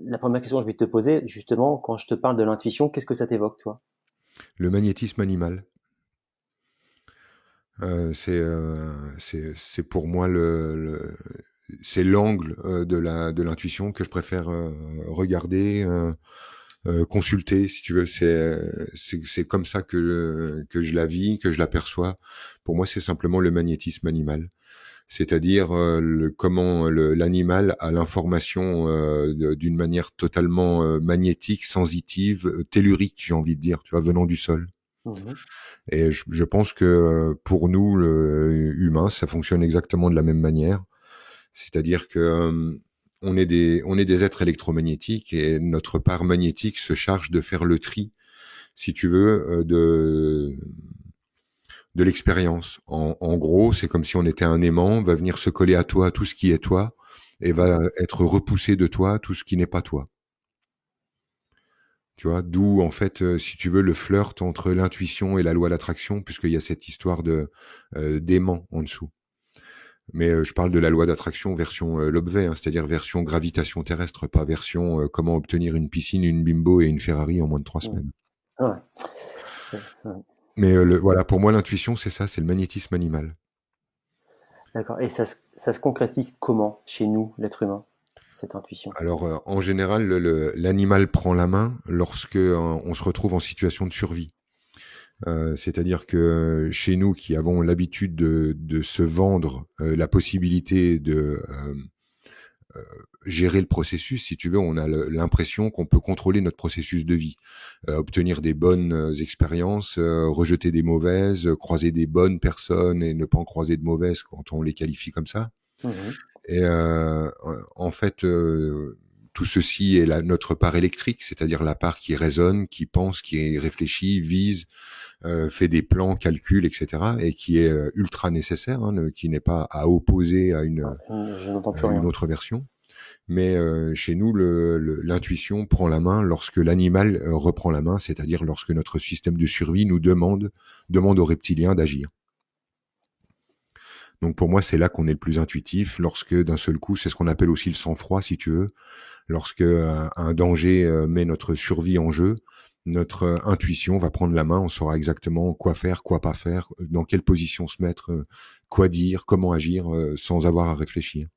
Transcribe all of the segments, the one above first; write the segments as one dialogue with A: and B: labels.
A: La première question que je vais te poser, justement, quand je te parle de l'intuition, qu'est-ce que ça t'évoque, toi?
B: Le magnétisme animal, c'est pour moi c'est l'angle de l'intuition que je préfère regarder, consulter, si tu veux. C'est comme ça que je la vis, que je l'aperçois. Pour moi, c'est simplement le magnétisme animal. C'est-à-dire comment l'animal a l'information d'une manière totalement magnétique, sensitive, tellurique, j'ai envie de dire, tu vois, venant du sol.
A: Mhm.
B: Et je pense que pour nous, humains, ça fonctionne exactement de la même manière. C'est-à-dire que on est des êtres électromagnétiques et notre part magnétique se charge de faire le tri, si tu veux, de l'expérience. En gros, c'est comme si on était un aimant, va venir se coller à toi tout ce qui est toi et va
A: Mhm.
B: être repoussé de toi tout ce qui n'est pas toi. Tu vois, d'où en fait, si tu veux, le flirt entre l'intuition et la loi d'attraction, puisqu'il y a cette histoire de d'aimant en dessous. Mais je parle de la loi d'attraction version Lobvet, hein, c'est-à-dire version gravitation terrestre, pas version comment obtenir une piscine, une bimbo et une Ferrari en moins de 3 semaines.
A: Mhm. Ouais. Ouais.
B: Mais voilà, pour moi, l'intuition, c'est ça, c'est le magnétisme animal.
A: D'accord. Et ça se concrétise comment chez nous, l'être humain, cette intuition?
B: Alors, en général, l'animal prend la main lorsque on se retrouve en situation de survie. C'est-à-dire que chez nous qui avons l'habitude de se vendre la possibilité de gérer le processus, si tu veux, on a l'impression qu'on peut contrôler notre processus de vie, obtenir des bonnes expériences, rejeter des mauvaises, croiser des bonnes personnes et ne pas en croiser de mauvaises quand on les qualifie comme ça.
A: Mhm.
B: Et en fait, tout ceci est notre part électrique, c'est-à-dire la part qui raisonne, qui pense, qui réfléchit, vise, fait des plans, calcule, etc., et qui est ultra nécessaire, hein, qui n'est pas à opposer à
A: Ouais, je n'entends plus
B: une
A: rien.
B: autre version. Mais chez nous, l'intuition prend la main lorsque l'animal reprend la main, c'est-à-dire lorsque notre système de survie nous demande aux reptiliens d'agir. Donc pour moi, c'est là qu'on est le plus intuitif, lorsque d'un seul coup, c'est ce qu'on appelle aussi le sang-froid, si tu veux, lorsque un danger met notre survie en jeu, notre intuition va prendre la main, on saura exactement quoi faire, quoi pas faire, dans quelle position se mettre, quoi dire, comment agir, sans avoir à réfléchir.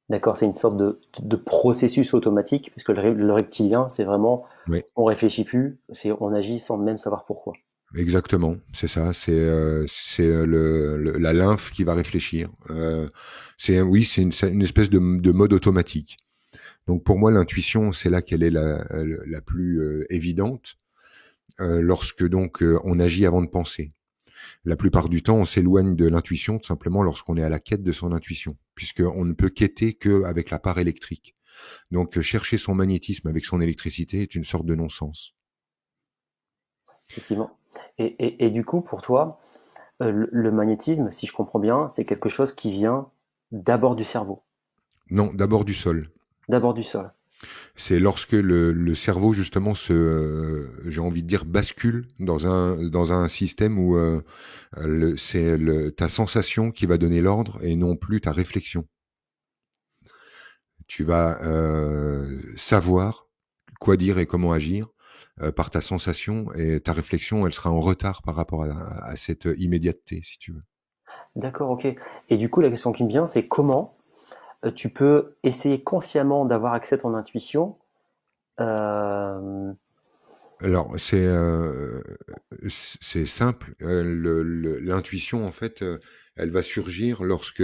A: D'accord, c'est une sorte de processus automatique, puisque le reptilien, c'est vraiment,
B: Oui.
A: on réfléchit plus, on agit sans même savoir pourquoi.
B: Exactement, c'est ça. C'est la lymphe qui va réfléchir. Oui, c'est une espèce de mode automatique. Donc pour moi, l'intuition, c'est là qu'elle est la plus évidente. Lorsque donc on agit avant de penser. La plupart du temps, on s'éloigne de l'intuition tout simplement lorsqu'on est à la quête de son intuition, puisqu'on ne peut quêter qu'avec la part électrique. Donc chercher son magnétisme avec son électricité est une sorte de non-sens.
A: Effectivement. Et du coup, pour toi, le magnétisme, si je comprends bien, c'est quelque chose qui vient d'abord du cerveau,
B: Non, d'abord du sol.
A: d'abord du sol.
B: C'est lorsque le cerveau justement j'ai envie de dire, bascule dans un système où c'est ta sensation qui va donner l'ordre et non plus ta réflexion. Tu vas savoir quoi dire et comment agir par ta sensation et ta réflexion, elle sera en retard par rapport à cette immédiateté, si tu veux.
A: D'accord, ok. Et du coup, la question qui me vient, c'est comment tu peux essayer consciemment d'avoir accès à ton intuition. euh,
B: Alors c'est simple. L'intuition en fait, elle va surgir lorsque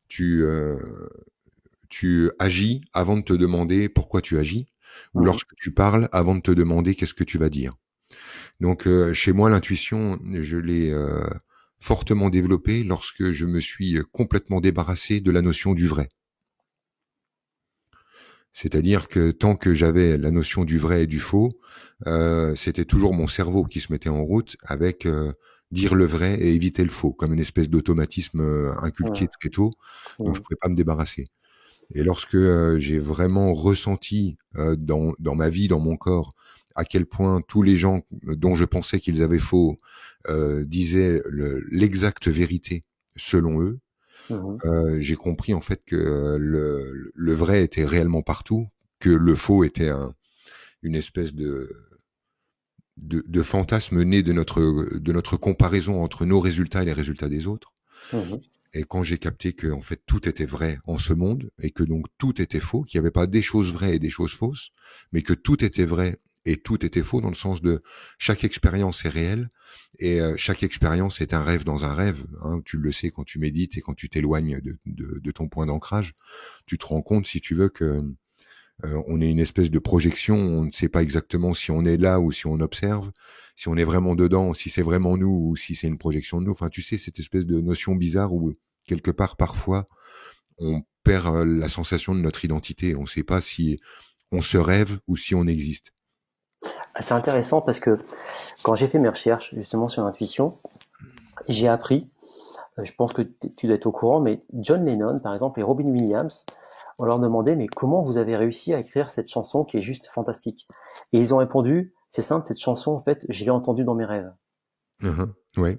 B: tu tu agis avant de te demander pourquoi tu agis, ou
A: mhm.
B: lorsque tu parles avant de te demander qu'est-ce que tu vas dire. Donc chez moi, l'intuition, je l'ai fortement développée lorsque je me suis complètement débarrassé de la notion du vrai. C'est-à-dire que tant que j'avais la notion du vrai et du faux, c'était toujours mon cerveau qui se mettait en route avec dire le vrai et éviter le faux, comme une espèce d'automatisme inculqué
A: Ouais.
B: très tôt, donc je
A: Mhm.
B: pouvais pas me débarrasser. Et lorsque j'ai vraiment ressenti dans ma vie, dans mon corps, à quel point tous les gens dont je pensais qu'ils avaient faux disaient l'exacte vérité selon eux,
A: Mhm.
B: J'ai compris en fait que le vrai était réellement partout, que le faux était une espèce de fantasme né de notre comparaison entre nos résultats et les résultats des autres.
A: Mhm.
B: Et quand j'ai capté que en fait tout était vrai en ce monde et que donc tout était faux, qu'il n'y avait pas des choses vraies et des choses fausses, mais que tout était vrai et tout était faux dans le sens de chaque expérience est réelle et chaque expérience est un rêve dans un rêve. Hein, tu le sais quand tu médites et quand tu t'éloignes de ton point d'ancrage, tu te rends compte si tu veux que on est une espèce de projection, on ne sait pas exactement si on est là ou si on observe, si on est vraiment dedans, si c'est vraiment nous ou si c'est une projection de nous. Enfin, tu sais, cette espèce de notion bizarre où, quelque part, parfois, on perd la sensation de notre identité. On ne sait pas si on se rêve ou si on existe.
A: C'est intéressant parce que quand j'ai fait mes recherches justement sur l'intuition, j'ai appris, je pense que tu dois être au courant, mais John Lennon, par exemple, et Robin Williams, on leur demandait, mais comment vous avez réussi à écrire cette chanson qui est juste fantastique? Et ils ont répondu, c'est simple, cette chanson, en fait, je l'ai entendue dans mes rêves.
B: Ouais,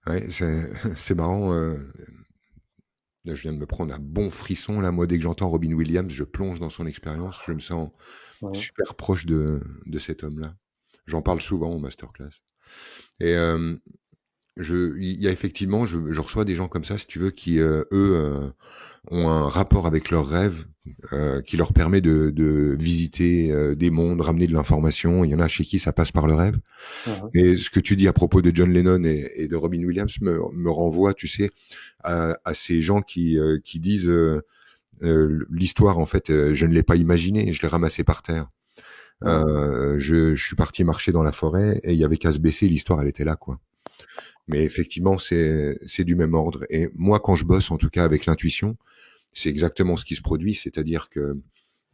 B: ouais, c'est marrant. Là, je viens de me prendre un bon frisson. Là, moi, dès que j'entends Robin Williams, je plonge dans son expérience. Je me sens
A: Ouais.
B: super proche de cet homme-là. J'en parle souvent en masterclass. Et il y a effectivement, je reçois des gens comme ça, si tu veux, qui eux ont un rapport avec leurs rêves qui leur permet de visiter des mondes, ramener de l'information. Il y en a chez qui ça passe par le rêve.
A: Mhm.
B: Et ce que tu dis à propos de John Lennon et de Robin Williams me renvoie, tu sais, à ces gens qui disent l'histoire, en fait, je ne l'ai pas imaginée, je l'ai ramassée par terre.
A: Mhm.
B: Je suis parti marcher dans la forêt et il y avait qu'à se baisser, l'histoire, elle était là, quoi. Mais effectivement, c'est du même ordre. Et moi, quand je bosse, en tout cas avec l'intuition, c'est exactement ce qui se produit, c'est-à-dire que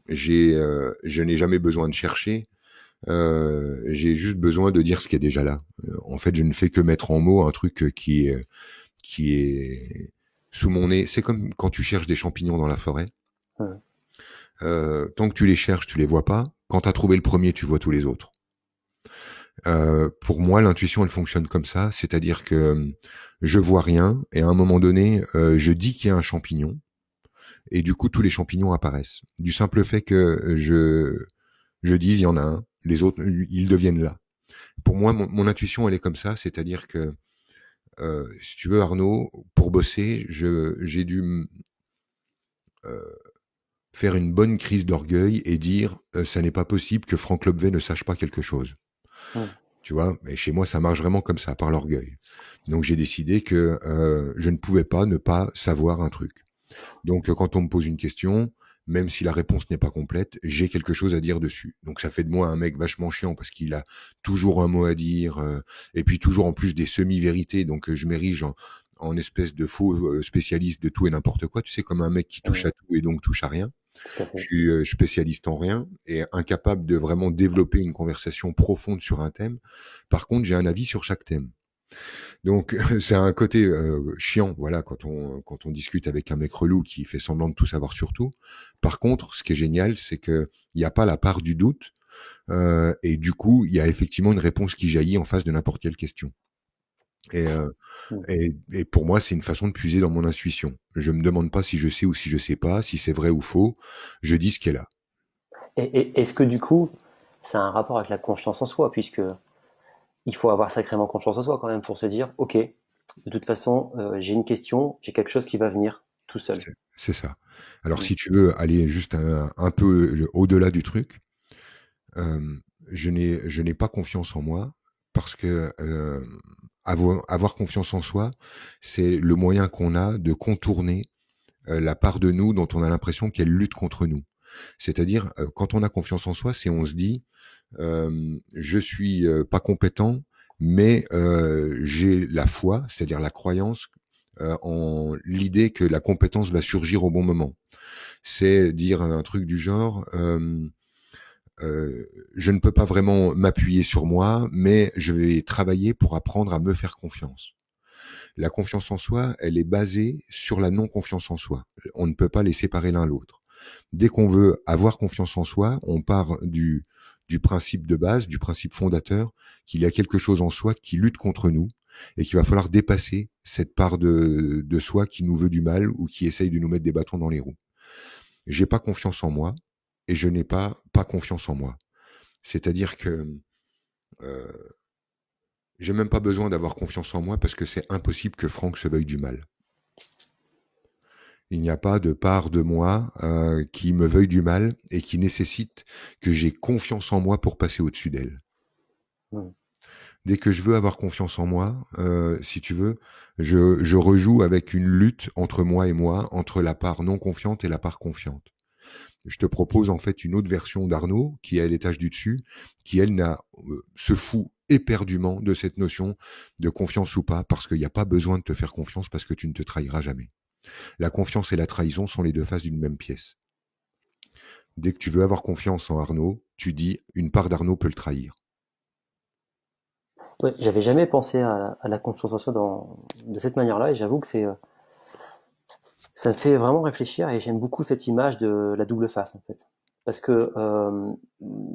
B: je n'ai jamais besoin de chercher. J'ai juste besoin de dire ce qui est déjà là. En fait, je ne fais que mettre en mots un truc qui est sous mon nez. C'est comme quand tu cherches des champignons dans la forêt.
A: Mhm.
B: Tant que tu les cherches, tu les vois pas. Quand tu as trouvé le premier, tu vois tous les autres. Pour moi, l'intuition, elle fonctionne comme ça, c'est-à-dire que je vois rien et à un moment donné, je dis qu'il y a un champignon et du coup, tous les champignons apparaissent. Du simple fait que je dise il y en a un, les autres, ils deviennent là. Pour moi, mon intuition, elle est comme ça, c'est-à-dire que si tu veux, Arnaud, pour bosser, j'ai dû faire une bonne crise d'orgueil et dire ça n'est pas possible que Franck Lobvet ne sache pas quelque chose.
A: Mhm.
B: Tu vois, et chez moi, ça marche vraiment comme ça, par l'orgueil. Donc j'ai décidé que je ne pouvais pas ne pas savoir un truc. Donc quand on me pose une question, même si la réponse n'est pas complète, j'ai quelque chose à dire dessus. Donc ça fait de moi un mec vachement chiant parce qu'il a toujours un mot à dire, et puis toujours en plus des semi-vérités. Donc je m'érige en espèce de faux spécialiste de tout et n'importe quoi. Tu sais, comme un mec qui touche
A: Mhm.
B: à tout et donc touche à rien.
A: Tout à
B: Je
A: fait.
B: suis spécialiste en rien et incapable de vraiment développer une conversation profonde sur un thème. Par contre, j'ai un avis sur chaque thème. Donc c'est un côté chiant, voilà, quand on discute avec un mec relou qui fait semblant de tout savoir sur tout. Par contre, ce qui est génial, c'est que il n'y a pas la part du doute et du coup, il y a effectivement une réponse qui jaillit en face de n'importe quelle question. Et,
A: Mhm.
B: et pour moi, c'est une façon de puiser dans mon intuition. Je me demande pas si je sais ou si je sais pas, si c'est vrai ou faux. Je dis ce qui est là.
A: Et est-ce que du coup, ça a un rapport avec la confiance en soi, puisque il faut avoir sacrément confiance en soi quand même pour se dire, ok, de toute façon, j'ai une question, j'ai quelque chose qui va venir tout seul.
B: C'est ça. Alors,
A: Mm.
B: si tu veux aller juste un peu au-delà du truc, je n'ai pas confiance en moi parce que avoir confiance en soi, c'est le moyen qu'on a de contourner la part de nous dont on a l'impression qu'elle lutte contre nous. C'est-à-dire, quand on a confiance en soi, c'est on se dit, je suis pas compétent, mais j'ai la foi, c'est-à-dire la croyance en l'idée que la compétence va surgir au bon moment. C'est dire un truc du genre, je ne peux pas vraiment m'appuyer sur moi, mais je vais travailler pour apprendre à me faire confiance. La confiance en soi, elle est basée sur la non-confiance en soi. On ne peut pas les séparer l'un l'autre. Dès qu'on veut avoir confiance en soi, on part du principe de base, du principe fondateur, qu'il y a quelque chose en soi qui lutte contre nous et qu'il va falloir dépasser cette part de soi qui nous veut du mal ou qui essaye de nous mettre des bâtons dans les roues. J'ai pas confiance en moi et je n'ai pas confiance en moi. C'est-à-dire que euh, j'ai même pas besoin d'avoir confiance en moi parce que c'est impossible que Franck se veuille du mal. Il n'y a pas de part de moi qui me veuille du mal et qui nécessite que j'ai confiance en moi pour passer au-dessus d'elle.
A: Mm.
B: Dès que je veux avoir confiance en moi, si tu veux, je rejoue avec une lutte entre moi et moi, entre la part non confiante et la part confiante. Je te propose en fait une autre version d'Arnaud qui est à l'étage du dessus, qui elle se fout éperdument de cette notion de confiance ou pas, parce qu'il n'y a pas besoin de te faire confiance parce que tu ne te trahiras jamais. La confiance et la trahison sont les deux faces d'une même pièce. Dès que tu veux avoir confiance en Arnaud, tu dis une part d'Arnaud peut le trahir.
A: Ouais, j'avais jamais pensé à la confiance en soi de cette manière-là, et j'avoue que ça me fait vraiment réfléchir, et j'aime beaucoup cette image de la double face, en fait. Parce que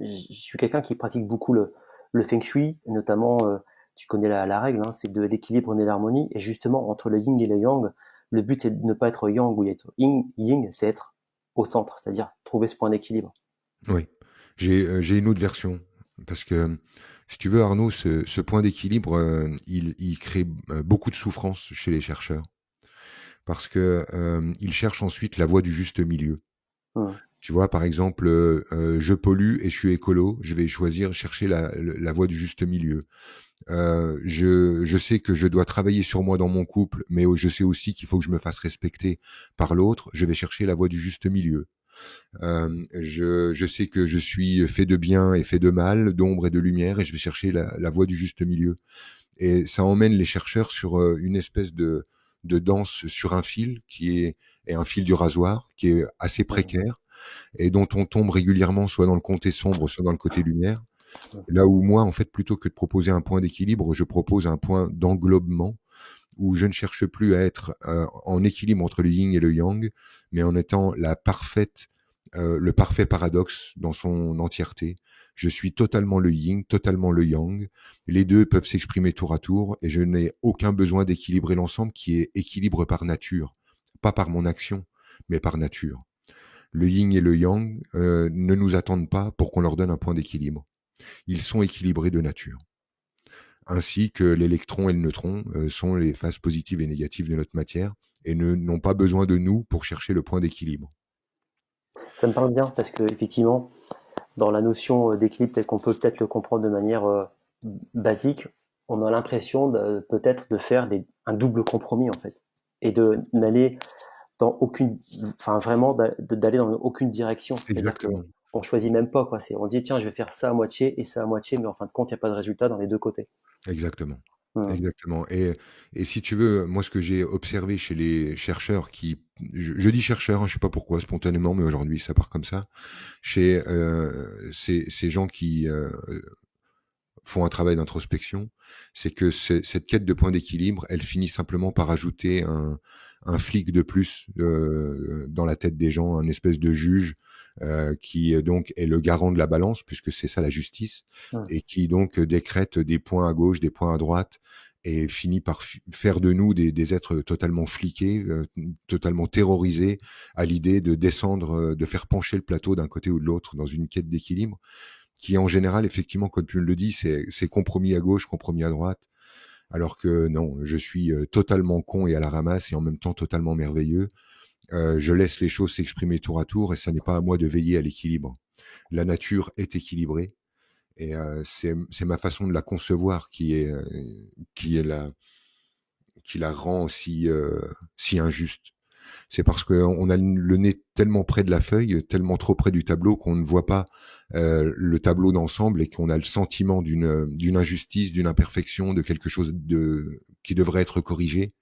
A: je suis quelqu'un qui pratique beaucoup le feng shui, notamment, tu connais la règle, hein, c'est de l'équilibre et de l'harmonie, et justement, entre le yin et le yang, le but c'est de ne pas être yang ou être yin, c'est être au centre, c'est-à-dire trouver ce point d'équilibre.
B: Oui, j'ai une autre version. Parce que, si tu veux, Arnaud, ce point d'équilibre, il crée beaucoup de souffrance chez les chercheurs. Parce que ils cherchent ensuite la voie du juste milieu.
A: Hmm.
B: Tu vois, par exemple, je pollue et je suis écolo, je vais chercher la voie du juste milieu. Je sais que je dois travailler sur moi dans mon couple, mais je sais aussi qu'il faut que je me fasse respecter par l'autre, je vais chercher la voie du juste milieu. Je sais que je suis fait de bien et fait de mal, d'ombre et de lumière, et je vais chercher la voie du juste milieu. Et ça emmène les chercheurs sur une espèce de danse sur un fil est un fil du rasoir, qui est assez
A: Hmm.
B: précaire, et dont on tombe régulièrement soit dans le côté sombre, soit dans le côté lumière.
A: Hmm.
B: Là où moi, en fait, plutôt que de proposer un point d'équilibre, je propose un point d'englobement où je ne cherche plus à être en équilibre entre le yin et le yang, mais en étant le parfait paradoxe dans son entièreté. Je suis totalement le yin, totalement le yang. Les deux peuvent s'exprimer tour à tour et je n'ai aucun besoin d'équilibrer l'ensemble qui est équilibre par nature, pas par mon action, mais par nature. Le yin et le yang ne nous attendent pas pour qu'on leur donne un point d'équilibre. Ils sont équilibrés de nature, ainsi que l'électron et le neutron sont les phases positives et négatives de notre matière et n'ont pas besoin de nous pour chercher le point d'équilibre.
A: Ça me parle bien parce que effectivement, dans la notion d'équilibre tel qu'on peut peut-être le comprendre de manière basique, on a l'impression peut-être de faire un double compromis en fait, et de n'aller dans aucune, enfin vraiment d'aller dans aucune direction. C'est-à-dire que
B: Exactement.
A: on choisit même pas quoi. On dit tiens je vais faire ça à moitié et ça à moitié, mais en fin de compte il n'y a pas de résultat dans les deux côtés.
B: Exactement.
A: Hmm.
B: Exactement. Et si tu veux, moi, ce que j'ai observé chez les chercheurs je dis chercheurs, hein, je sais pas pourquoi, spontanément, mais aujourd'hui, ça part comme ça, chez ces gens qui font un travail d'introspection, c'est que cette quête de point d'équilibre, elle finit simplement par ajouter un flic de plus dans la tête des gens, un espèce de juge qui donc est le garant de la balance, puisque c'est ça la justice,
A: Hmm.
B: et qui donc décrète des points à gauche, des points à droite, et finit par faire de nous des êtres totalement fliqués, totalement terrorisés à l'idée de descendre, de faire pencher le plateau d'un côté ou de l'autre dans une quête d'équilibre qui en général, effectivement, comme tu le dis, c'est compromis à gauche, compromis à droite, alors que non, je suis totalement con et à la ramasse et en même temps totalement merveilleux. Je laisse les choses s'exprimer tour à tour et ça n'est pas à moi de veiller à l'équilibre. La nature est équilibrée et c'est ma façon de la concevoir qui est qui la rend si injuste. C'est parce qu'on a le nez tellement près de la feuille, tellement trop près du tableau qu'on ne voit pas le tableau d'ensemble et qu'on a le sentiment d'une injustice, d'une imperfection, de quelque chose qui devrait être corrigé,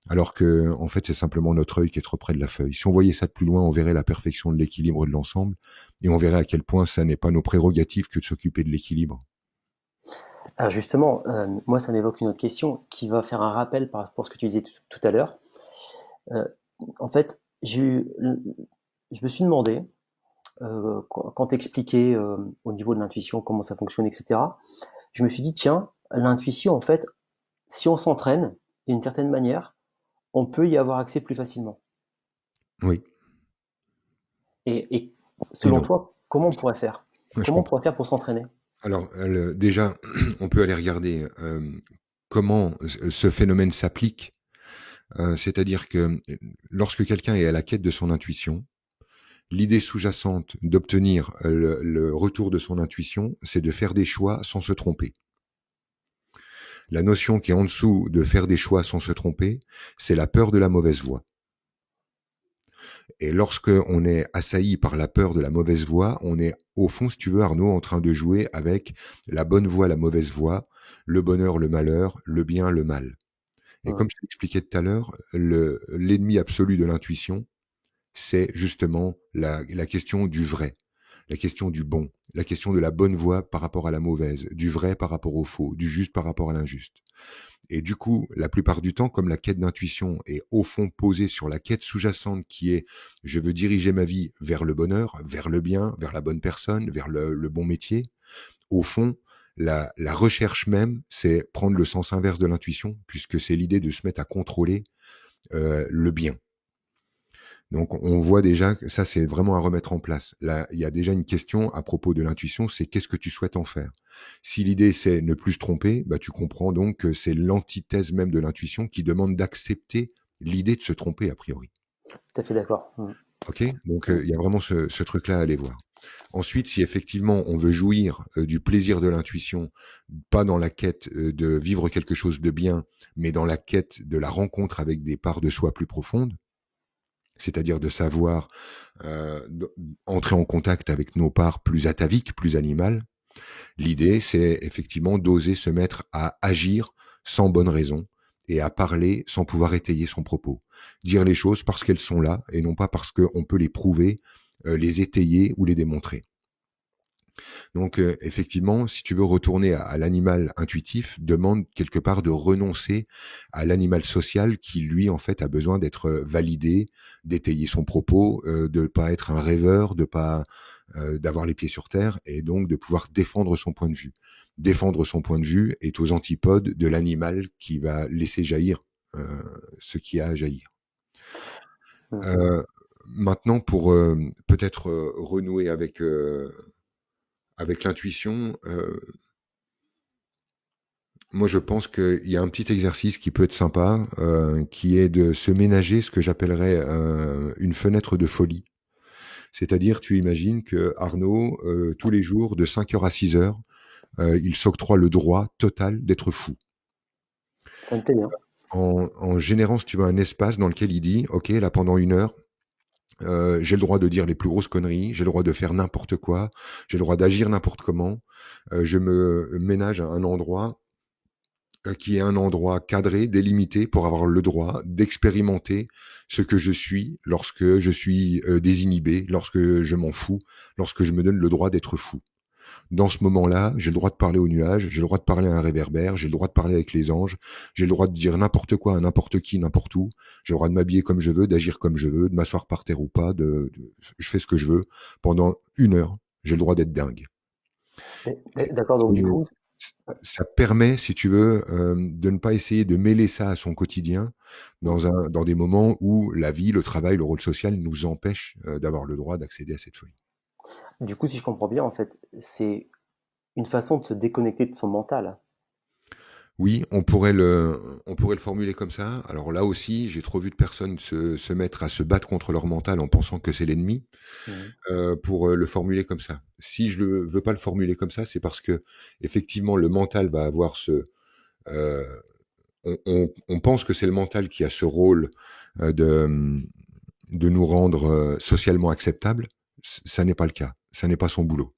B: alors que en fait c'est simplement notre œil qui est trop près de la feuille. Si on voyait ça de plus loin, on verrait la perfection de l'équilibre de l'ensemble et on verrait à quel point ça n'est pas nos prérogatives que de s'occuper de l'équilibre.
A: Alors justement, moi ça m'évoque une autre question qui va faire un rappel par rapport à ce que tu disais tout à l'heure. Euh, En fait, je me suis demandé, quand t'expliquais au niveau de l'intuition comment ça fonctionne, etc., je me suis dit, tiens, l'intuition, en fait, si on s'entraîne d'une certaine manière, on peut y avoir accès plus facilement.
B: Oui.
A: Et
B: Et
A: selon
B: non.
A: toi, comment on pourrait faire?
B: Ouais, je
A: Comment on
B: comprends.
A: pourrait faire pour s'entraîner?
B: Alors, déjà, on peut aller regarder comment ce phénomène s'applique. C'est-à-dire que lorsque quelqu'un est à la quête de son intuition, l'idée sous-jacente d'obtenir le retour de son intuition, c'est de faire des choix sans se tromper. La notion qui est en dessous de faire des choix sans se tromper, c'est la peur de la mauvaise voie. Et lorsque on est assailli par la peur de la mauvaise voie, on est au fond, si tu veux, Arnaud, en train de jouer avec la bonne voie, la mauvaise voie, le bonheur, le malheur, le bien, le mal. Et
A: Mmh.
B: comme je t'expliquais tout à l'heure, l'ennemi absolu de l'intuition, c'est justement la question du vrai, la question du bon, la question de la bonne voie par rapport à la mauvaise, du vrai par rapport au faux, du juste par rapport à l'injuste. Et du coup, la plupart du temps, comme la quête d'intuition est au fond posée sur la quête sous-jacente qui est je veux diriger ma vie vers le bonheur, vers le bien, vers la bonne personne, vers le bon métier, au fond, la recherche même, c'est prendre le sens inverse de l'intuition, puisque c'est l'idée de se mettre à contrôler le bien. Donc, on voit déjà que ça, c'est vraiment à remettre en place. Là, il y a déjà une question à propos de l'intuition, c'est qu'est-ce que tu souhaites en faire? Si l'idée, c'est ne plus se tromper, bah, tu comprends donc que c'est l'antithèse même de l'intuition qui demande d'accepter l'idée de se tromper, a priori.
A: Tout à fait d'accord. Mmh.
B: OK? Donc,
A: Mmh.
B: il y a vraiment ce truc-là à aller voir. Ensuite, si effectivement on veut jouir du plaisir de l'intuition, pas dans la quête de vivre quelque chose de bien, mais dans la quête de la rencontre avec des parts de soi plus profondes, c'est-à-dire de savoir entrer en contact avec nos parts plus ataviques, plus animales. L'idée, c'est effectivement d'oser se mettre à agir sans bonne raison et à parler sans pouvoir étayer son propos. Dire les choses parce qu'elles sont là et non pas parce qu'on peut les prouver, les étayer ou les démontrer. Donc effectivement, si tu veux retourner à l'animal intuitif, demande quelque part de renoncer à l'animal social qui, lui, en fait, a besoin d'être validé, d'étayer son propos, de pas être un rêveur, de pas d'avoir les pieds sur terre et donc de pouvoir défendre son point de vue. Défendre son point de vue est aux antipodes de l'animal qui va laisser jaillir ce qui a à jaillir.
A: Mmh.
B: Maintenant, pour peut-être renouer avec l'intuition, moi je pense qu'il y a un petit exercice qui peut être sympa, qui est de se ménager ce que j'appellerais une fenêtre de folie. C'est-à-dire, tu imagines que Arnaud, tous les jours, de 5 heures à 6 heures, il s'octroie le droit total d'être fou.
A: Ça me plaît bien.
B: En générant, si tu veux, un espace dans lequel il dit, OK, là pendant 1 heure, j'ai le droit de dire les plus grosses conneries, j'ai le droit de faire n'importe quoi, j'ai le droit d'agir n'importe comment, je me ménage à un endroit qui est un endroit cadré, délimité, pour avoir le droit d'expérimenter ce que je suis lorsque je suis désinhibé, lorsque je m'en fous, lorsque je me donne le droit d'être fou. Dans ce moment-là, j'ai le droit de parler aux nuages, j'ai le droit de parler à un réverbère, j'ai le droit de parler avec les anges, j'ai le droit de dire n'importe quoi à n'importe qui, n'importe où, j'ai le droit de m'habiller comme je veux, d'agir comme je veux, de m'asseoir par terre ou pas, je fais ce que je veux pendant 1 heure. J'ai le droit d'être dingue.
A: D'accord, donc du coup,
B: Ça permet, si tu veux, de ne pas essayer de mêler ça à son quotidien dans des moments où la vie, le travail, le rôle social nous empêchent d'avoir le droit d'accéder à cette folie.
A: si je comprends bien, en fait, c'est une façon de se déconnecter de son mental.
B: Oui, on pourrait le formuler comme ça. Alors là aussi, j'ai trop vu de personnes se mettre à se battre contre leur mental en pensant que c'est l'ennemi,
A: Mmh.
B: pour le formuler comme ça. Si je ne veux pas le formuler comme ça, c'est parce que effectivement, le mental va avoir euh, on pense que c'est le mental qui a ce rôle de nous rendre socialement acceptables. Ça n'est pas le cas. Ça n'est pas son boulot.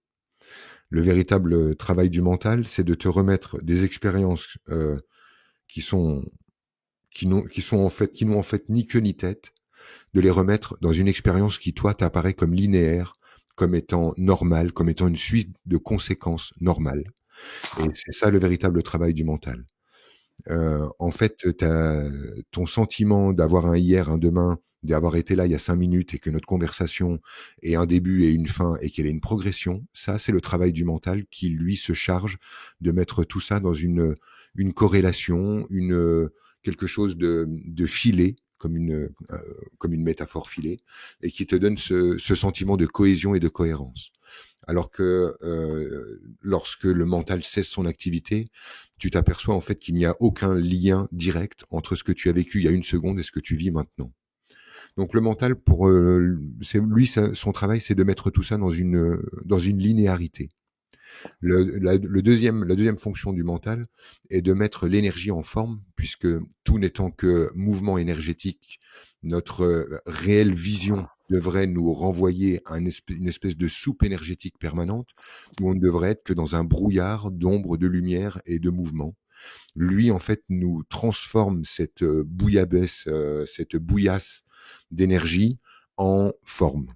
B: Le véritable travail du mental, c'est de te remettre des expériences qui sont qui n'ont en fait ni queue ni tête, de les remettre dans une expérience qui toi t'apparaît comme linéaire, comme étant normale, comme étant une suite de conséquences normales. Et c'est ça le véritable travail du mental. En fait, ton sentiment d'avoir un hier, un demain, d'avoir été là il y a 5 minutes et que notre conversation ait un début et une fin et qu'elle ait une progression, ça, c'est le travail du mental qui, lui, se charge de mettre tout ça dans une corrélation, quelque chose de filé, comme une métaphore filée, et qui te donne ce sentiment de cohésion et de cohérence. Alors que lorsque le mental cesse son activité, tu t'aperçois en fait qu'il n'y a aucun lien direct entre ce que tu as vécu il y a une seconde et ce que tu vis maintenant. Donc le mental, son travail, c'est de mettre tout ça dans une linéarité. La deuxième fonction du mental est de mettre l'énergie en forme, puisque tout n'étant que mouvement énergétique, notre réelle vision devrait nous renvoyer à une espèce de soupe énergétique permanente, où on ne devrait être que dans un brouillard d'ombre, de lumière et de mouvement. Lui, en fait, nous transforme cette bouillabaisse, cette bouillasse d'énergie en forme.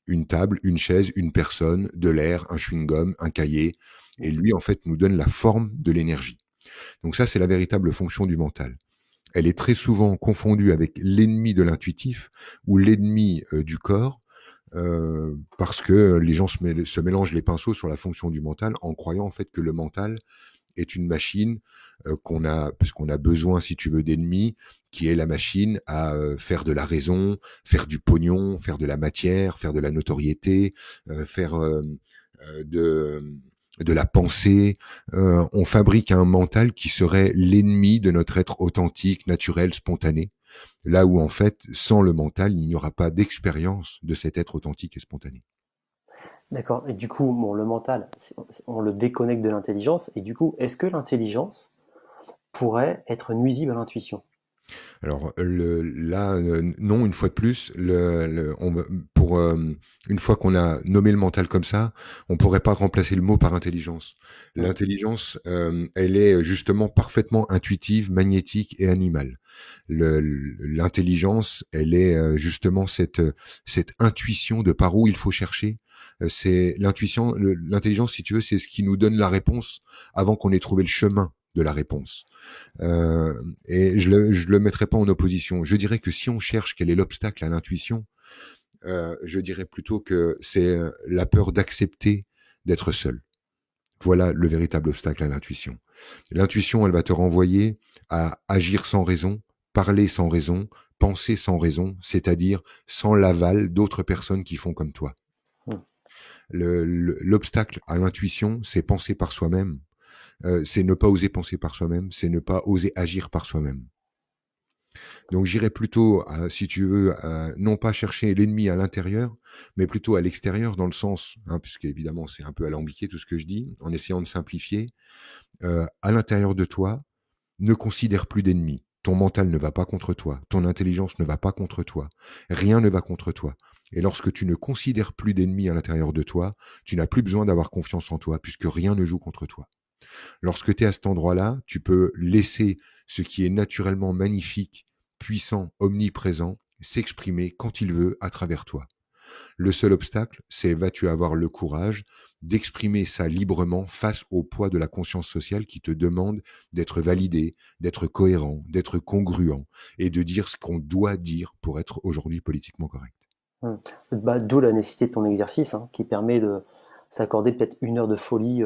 B: Une table, une chaise, une personne, de l'air, un chewing-gum, un cahier. Et lui, en fait, nous donne la forme de l'énergie. Donc ça, c'est la véritable fonction du mental. Elle est très souvent confondue avec l'ennemi de l'intuitif ou l'ennemi du corps, parce que les gens se mélangent les pinceaux sur la fonction du mental en croyant en fait que le mental est une machine parce qu'on a besoin, si tu veux, d'ennemis, qui est la machine à faire de la raison, faire du pognon, faire de la matière, faire de la notoriété, faire de la pensée. On fabrique un mental qui serait l'ennemi de notre être authentique, naturel, spontané. Là où, en fait, sans le mental, il n'y aura pas d'expérience de cet être authentique et spontané.
A: D'accord. Et du coup, bon, le mental, on le déconnecte de l'intelligence. Et du coup, est-ce que l'intelligence pourrait être nuisible à l'intuition?
B: Alors là, non, une fois de plus, une fois qu'on a nommé le mental comme ça, on pourrait pas remplacer le mot par intelligence.
A: Hmm.
B: L'intelligence, elle est justement parfaitement intuitive, magnétique et animale. L'intelligence, elle est justement cette intuition de par où il faut chercher. C'est l'intuition, l'intelligence, si tu veux, c'est ce qui nous donne la réponse avant qu'on ait trouvé le chemin de la réponse. Et je le mettrai pas en opposition. Je dirais que si on cherche quel est l'obstacle à l'intuition, je dirais plutôt que c'est la peur d'accepter d'être seul. Voilà le véritable obstacle à l'intuition. L'intuition, elle va te renvoyer à agir sans raison, parler sans raison, penser sans raison, c'est-à-dire sans l'aval d'autres personnes qui font comme toi.
A: Hmm.
B: L'obstacle à l'intuition, c'est penser par soi-même. C'est ne pas oser penser par soi-même, c'est ne pas oser agir par soi-même. Donc j'irais plutôt, si tu veux, non pas chercher l'ennemi à l'intérieur, mais plutôt à l'extérieur, dans le sens, puisque évidemment c'est un peu alambiqué tout ce que je dis, en essayant de simplifier, à l'intérieur de toi, ne considère plus d'ennemis. Ton mental ne va pas contre toi, ton intelligence ne va pas contre toi, rien ne va contre toi. Et lorsque tu ne considères plus d'ennemis à l'intérieur de toi, tu n'as plus besoin d'avoir confiance en toi, puisque rien ne joue contre toi. Lorsque tu es à cet endroit-là, tu peux laisser ce qui est naturellement magnifique, puissant, omniprésent, s'exprimer quand il veut à travers toi. Le seul obstacle, c'est vas-tu avoir le courage d'exprimer ça librement face au poids de la conscience sociale qui te demande d'être validé, d'être cohérent, d'être congruent et de dire ce qu'on doit dire pour être aujourd'hui politiquement correct.
A: Hmm. Bah, d'où la nécessité de ton exercice, hein, qui permet de s'accorder peut-être 1 heure de folie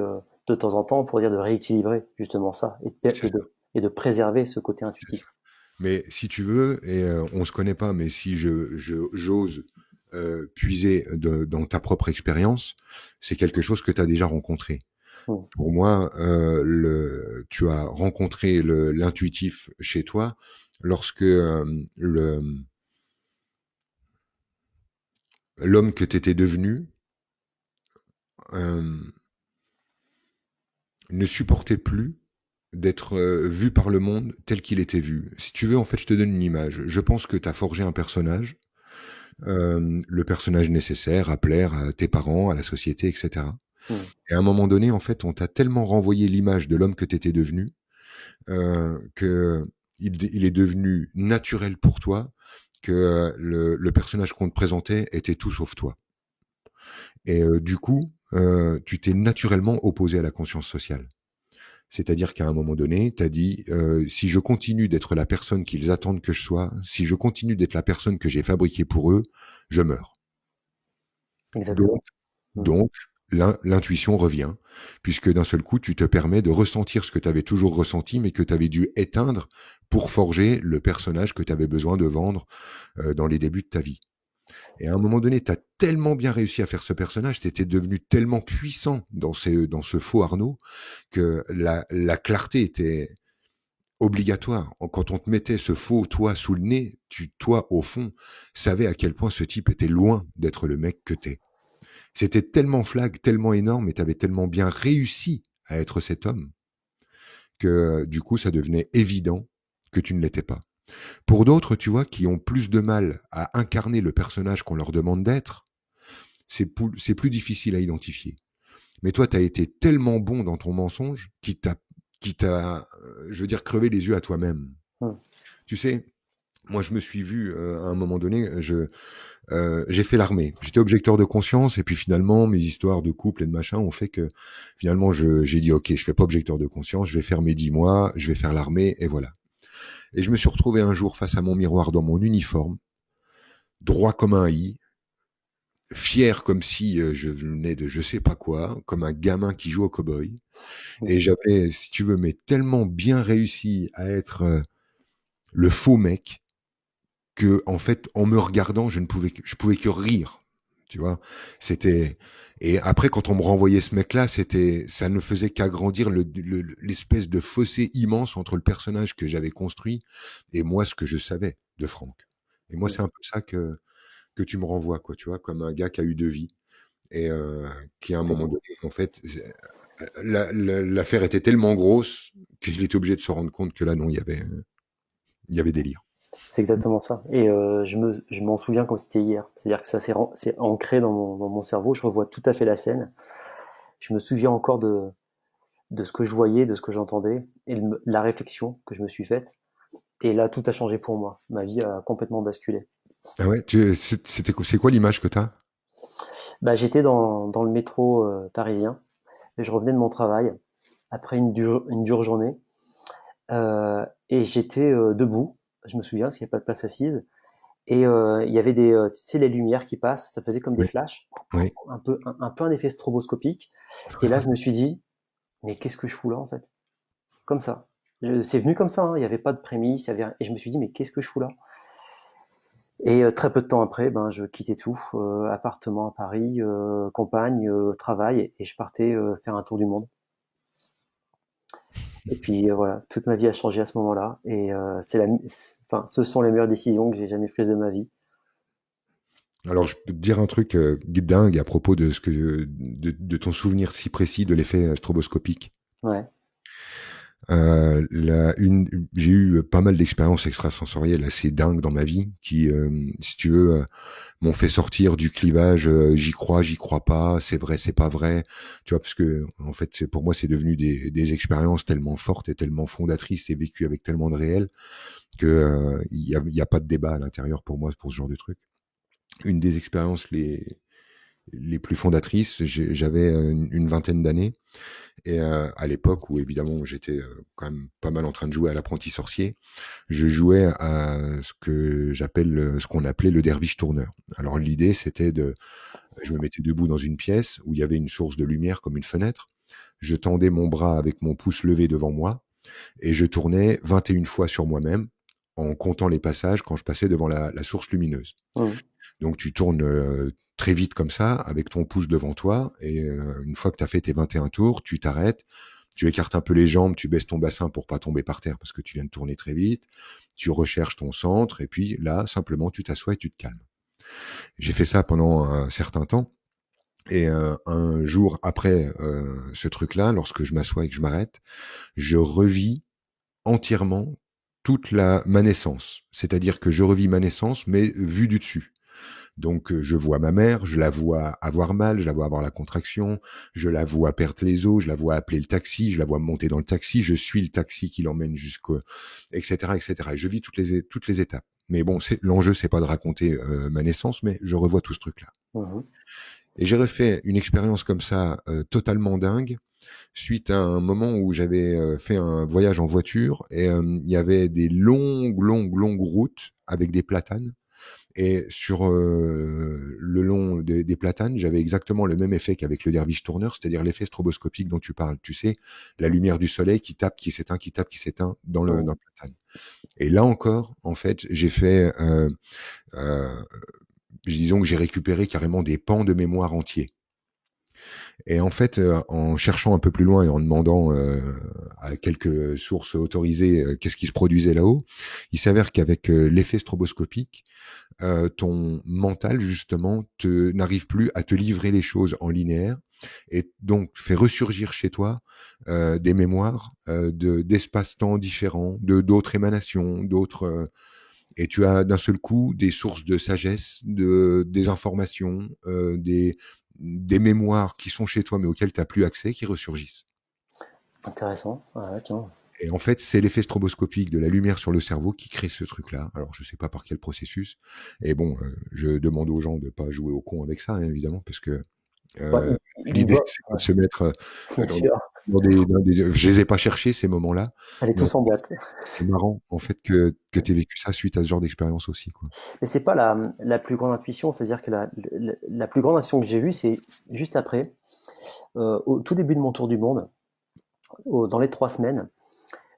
A: de temps en temps pour dire de rééquilibrer justement ça et de préserver ce côté
B: C'est ça.
A: intuitif.
B: Mais si tu veux, et on se connaît pas, mais si j'ose puiser dans ta propre expérience, c'est quelque chose que tu as déjà rencontré.
A: Hmm.
B: Pour moi, tu as rencontré l'intuitif chez toi lorsque l'homme que tu étais devenu euh, ne supportait plus d'être vu par le monde tel qu'il était vu. Si tu veux, en fait, je te donne une image. Je pense que tu as forgé un personnage, le personnage nécessaire à plaire à tes parents, à la société, etc.
A: Hmm.
B: Et à un moment donné, en fait, on t'a tellement renvoyé l'image de l'homme que tu étais devenu que il est devenu naturel pour toi que le personnage qu'on te présentait était tout sauf toi. Et du coup, tu t'es naturellement opposé à la conscience sociale. C'est-à-dire qu'à un moment donné, tu as dit, si je continue d'être la personne qu'ils attendent que je sois, si je continue d'être la personne que j'ai fabriquée pour eux, je meurs. Donc,
A: Exactement. Mm.
B: donc l'intuition revient, puisque d'un seul coup, tu te permets de ressentir ce que tu avais toujours ressenti, mais que tu avais dû éteindre pour forger le personnage que tu avais besoin de vendre dans les débuts de ta vie. Et à un moment donné, tu as tellement bien réussi à faire ce personnage, tu étais devenu tellement puissant dans ce faux Arnaud, que la clarté était obligatoire. Quand on te mettait ce faux toi sous le nez, toi, au fond, savais à quel point ce type était loin d'être le mec que t'es. C'était tellement flag, tellement énorme, et t'avais tellement bien réussi à être cet homme, que du coup, ça devenait évident que tu ne l'étais pas. Pour d'autres, tu vois, qui ont plus de mal à incarner le personnage qu'on leur demande d'être, c'est plus difficile à identifier. Mais toi, tu as été tellement bon dans ton mensonge je veux dire, crevé les yeux à toi-même.
A: Mm.
B: Tu sais, moi, je me suis vu à un moment donné, j'ai fait l'armée. J'étais objecteur de conscience, et puis finalement, mes histoires de couple et de machin ont fait que finalement, j'ai dit, ok, je fais pas objecteur de conscience, je vais faire mes 10 mois, je vais faire l'armée, et voilà. Et je me suis retrouvé un jour face à mon miroir dans mon uniforme, droit comme un i, fier comme si je venais de je sais pas quoi, comme un gamin qui joue au cow-boy.
A: Mm.
B: Et j'avais, si tu veux, mais tellement bien réussi à être le faux mec que, en fait, en me regardant, je pouvais que rire. Tu vois, c'était, et après, quand on me renvoyait ce mec-là, ça ne faisait qu'agrandir l'espèce de fossé immense entre le personnage que j'avais construit et moi, ce que je savais de Franck. Et moi,
A: Mm.
B: c'est un peu ça que tu me renvoies, quoi, tu vois, comme un gars qui a eu deux vies et qui, à un
A: C'est
B: moment donné, en fait, l'affaire était tellement grosse qu'il était obligé de se rendre compte que là, non, il y avait délire.
A: c'est exactement ça. Et je m'en souviens comme c'était hier. C'est-à-dire que ça c'est ancré dans mon cerveau. Je revois tout à fait la scène. Je me souviens encore de ce que je voyais, de ce que j'entendais, et la réflexion que je me suis faite. Et là, tout a changé pour moi. Ma vie a complètement basculé.
B: Ah ouais, c'est quoi l'image que t'as?
A: Bah, j'étais dans le métro parisien, et je revenais de mon travail après une dure journée. Et j'étais debout, je me souviens, parce qu'il n'y a pas de place assise. Et il y avait tu sais, les lumières qui passent, ça faisait comme des
B: Oui,
A: flashs,
B: oui.
A: un peu un effet stroboscopique. Et là, je me suis dit, mais qu'est-ce que je fous là, en fait? Comme ça. C'est venu comme ça, hein, il n'y avait pas de prémisse, et je me suis dit, mais qu'est-ce que je fous là? Et très peu de temps après, ben, je quittais tout, appartement à Paris, campagne, travail, et je partais faire un tour du monde. Et puis voilà, toute ma vie a changé à ce moment-là. Et enfin, ce sont les meilleures décisions que j'ai jamais prises de ma vie.
B: Alors, je peux te dire un truc dingue à propos de ton souvenir si précis de l'effet stroboscopique.
A: Ouais.
B: J'ai eu pas mal d'expériences extrasensorielles assez dingues dans ma vie qui, si tu veux, m'ont fait sortir du clivage j'y crois pas, c'est vrai, c'est pas vrai. Tu vois, parce que en fait, pour moi, c'est devenu des expériences tellement fortes et tellement fondatrices et vécues avec tellement de réel que il y a pas de débat à l'intérieur pour moi pour ce genre de truc. Une des expériences les plus fondatrices, j'avais une vingtaine d'années. Et à l'époque où évidemment j'étais quand même pas mal en train de jouer à l'apprenti sorcier, je jouais à ce qu'on appelait le derviche tourneur. Alors l'idée c'était je me mettais debout dans une pièce où il y avait une source de lumière comme une fenêtre. Je tendais mon bras avec mon pouce levé devant moi et je tournais 21 fois sur moi-même en comptant les passages quand je passais devant la source lumineuse.
A: Mmh.
B: Donc tu tournes très vite comme ça, avec ton pouce devant toi, et une fois que tu as fait tes 21 tours, tu t'arrêtes, tu écartes un peu les jambes, tu baisses ton bassin pour pas tomber par terre parce que tu viens de tourner très vite, tu recherches ton centre, et puis là, simplement, tu t'assois et tu te calmes. J'ai fait ça pendant un certain temps, et un jour après ce truc-là, lorsque je m'assois et que je m'arrête, je revis entièrement ma naissance. C'est-à-dire que je revis ma naissance, mais vue du dessus. Donc, je vois ma mère, je la vois avoir mal, je la vois avoir la contraction, je la vois perdre les os, je la vois appeler le taxi, je la vois monter dans le taxi, je suis le taxi qui l'emmène etc., etc. Et je vis toutes les étapes. Mais bon, l'enjeu, c'est pas de raconter ma naissance, mais je revois tout ce truc-là.
A: Mmh.
B: Et j'ai refait une expérience comme ça, totalement dingue, suite à un moment où j'avais fait un voyage en voiture et il y avait des longues routes avec des platanes. Et sur le long des platanes, j'avais exactement le même effet qu'avec le derviche tourneur, c'est-à-dire l'effet stroboscopique dont tu parles. Tu sais, la lumière du soleil qui tape, qui s'éteint, qui tape, qui s'éteint dans le platane. Et là encore, en fait, j'ai fait, euh, disons que j'ai récupéré carrément des pans de mémoire entiers. Et en fait, en cherchant un peu plus loin et en demandant à quelques sources autorisées qu'est-ce qui se produisait là-haut, il s'avère qu'avec l'effet stroboscopique, ton mental justement n'arrive plus à te livrer les choses en linéaire et donc fait ressurgir chez toi des mémoires d'espace-temps différents, de d'autres émanations, et tu as d'un seul coup des sources de sagesse, des informations, des mémoires qui sont chez toi mais auxquelles tu n'as plus accès qui ressurgissent.
A: Intéressant. Ouais, tiens.
B: Et en fait, c'est l'effet stroboscopique de la lumière sur le cerveau qui crée ce truc-là. Alors, je sais pas par quel processus. Et bon, je demande aux gens de pas jouer au con avec ça, hein, évidemment, parce que
A: Ouais, il
B: l'idée,
A: doit,
B: c'est pas de se mettre
A: bien
B: dans,
A: sûr.
B: je les ai pas cherchés, ces moments-là.
A: Elle est
B: Mais
A: tous en boîte.
B: c'est marrant, en fait, que tu aies vécu ça suite à ce genre d'expérience aussi, quoi.
A: Mais c'est pas la plus grande intuition, c'est-à-dire que la plus grande intuition que j'ai vue, c'est juste après, au tout début de mon tour du monde, dans les 3 semaines,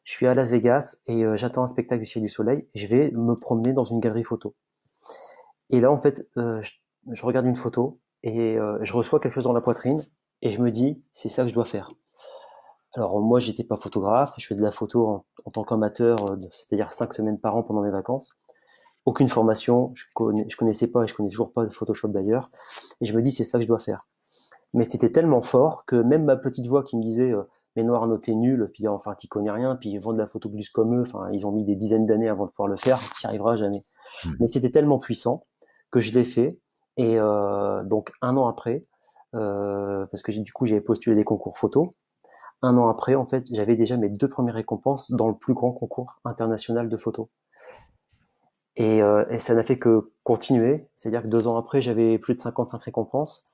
A: je suis à Las Vegas et j'attends un spectacle du Ciel du Soleil. Je vais me promener dans une galerie photo. Et là, en fait, je regarde une photo et je reçois quelque chose dans la poitrine et je me dis, c'est ça que je dois faire. Alors moi, j'étais pas photographe, je faisais de la photo en tant qu'amateur, c'est-à-dire 5 semaines par an pendant mes vacances. Aucune formation, je connaissais pas et je connais toujours pas de Photoshop d'ailleurs. Et je me dis, c'est ça que je dois faire. Mais c'était tellement fort que même ma petite voix qui me disait, mais Noir, Arnaud, t'es nul, puis enfin, t'y connais rien, puis ils vendent de la photo plus comme eux, enfin, ils ont mis des dizaines d'années avant de pouvoir le faire, t'y arriveras jamais.
B: Mmh.
A: Mais c'était tellement puissant que je l'ai fait. Et donc, un an après, parce que du coup, j'avais postulé des concours photo. Un an après, en fait, j'avais déjà mes 2 premières récompenses dans le plus grand concours international de photo. Et ça n'a fait que continuer. C'est-à-dire que 2 ans après, j'avais plus de 55 récompenses,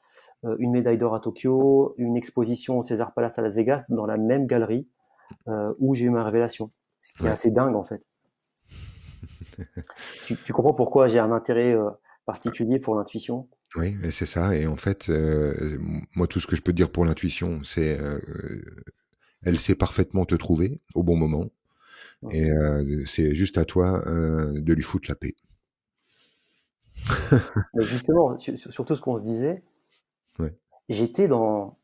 A: une médaille d'or à Tokyo, une exposition au César Palace à Las Vegas, dans la même galerie où j'ai eu ma révélation. Ce qui est
B: Ouais.
A: assez dingue, en fait. Tu comprends pourquoi j'ai un intérêt particulier pour l'intuition?
B: Oui, et c'est ça. Et en fait, moi, tout ce que je peux te dire pour l'intuition, c'est elle sait parfaitement te trouver au bon moment. Et c'est juste à toi de lui foutre la paix.
A: Mais justement, surtout ce qu'on se disait,
B: Ouais.
A: j'étais dans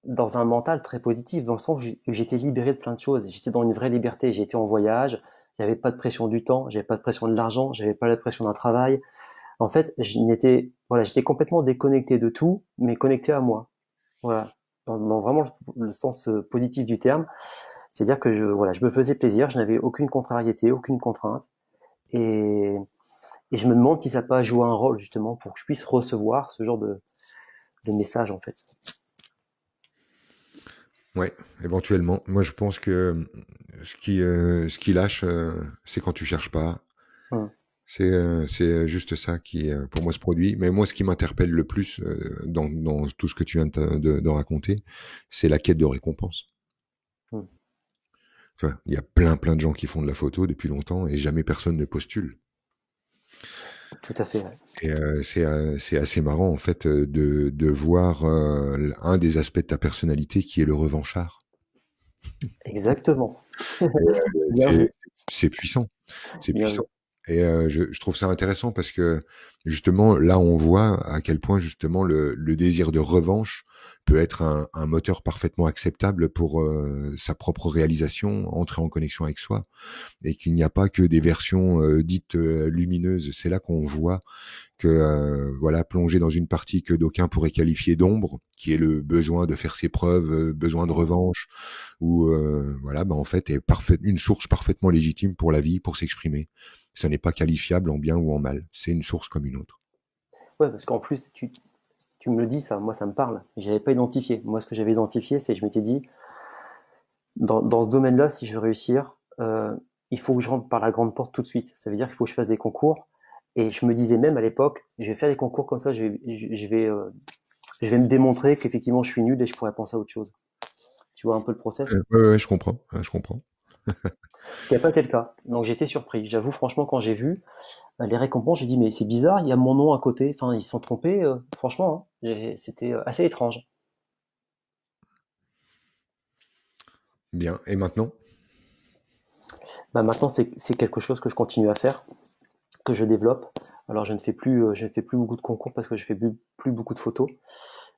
A: un mental très positif, dans le sens où j'étais libéré de plein de choses. J'étais dans une vraie liberté. J'étais en voyage, il n'y avait pas de pression du temps, j'avais pas de pression de l'argent, j'avais pas la pression d'un travail. En fait, j'étais complètement déconnecté de tout, mais connecté à moi. Voilà. Dans vraiment le sens positif du terme. C'est-à-dire que je me faisais plaisir, je n'avais aucune contrariété, aucune contrainte. Et, et je me demande si ça n'a pas joué un rôle, justement, pour que je puisse recevoir ce genre de message, en fait.
B: Ouais, éventuellement. Moi, je pense que ce qui lâche, c'est quand tu cherches pas.
A: Hum.
B: C'est juste ça qui, pour moi, se produit. Mais moi, ce qui m'interpelle le plus dans tout ce que tu viens de raconter, c'est la quête de récompense.
A: Hum.
B: Tu vois, il y a plein de gens qui font de la photo depuis longtemps et jamais personne ne postule.
A: Tout à fait. Ouais.
B: Et c'est assez marrant, en fait, de voir un des aspects de ta personnalité qui est le revanchard.
A: Exactement.
B: Et,
A: Bien vu.
B: c'est puissant, c'est
A: Bien
B: puissant.
A: vu.
B: Et je trouve ça intéressant parce que justement là on voit à quel point justement le désir de revanche peut être un moteur parfaitement acceptable pour sa propre réalisation, entrer en connexion avec soi, et qu'il n'y a pas que des versions dites lumineuses. C'est là qu'on voit que voilà, plongé dans une partie que d'aucuns pourraient qualifier d'ombre, qui est le besoin de faire ses preuves, besoin de revanche, ou voilà, bah en fait est une source parfaitement légitime pour la vie, pour s'exprimer. Ça n'est pas qualifiable en bien ou en mal. C'est une source comme une autre.
A: Ouais, parce qu'en plus, tu me le dis, ça, moi, ça me parle. J'avais pas identifié. Moi, ce que j'avais identifié, c'est que je m'étais dit, dans ce domaine-là, si je veux réussir, il faut que je rentre par la grande porte tout de suite. Ça veut dire qu'il faut que je fasse des concours. Et je me disais même à l'époque, je vais faire des concours comme ça, je vais me démontrer qu'effectivement je suis nul et je pourrais penser à autre chose. Tu vois un peu le process?
B: Ouais, ouais, je comprends, ouais, je comprends.
A: Ce qui n'a pas été le cas. Donc j'étais surpris. J'avoue franchement quand j'ai vu les récompenses, j'ai dit mais c'est bizarre, il y a mon nom à côté. Enfin ils se sont trompés. Franchement, hein. C'était assez étrange.
B: Bien. Et maintenant?
A: Bah maintenant c'est quelque chose que je continue à faire, que je développe. Alors je ne fais plus beaucoup de concours parce que je fais plus beaucoup de photos,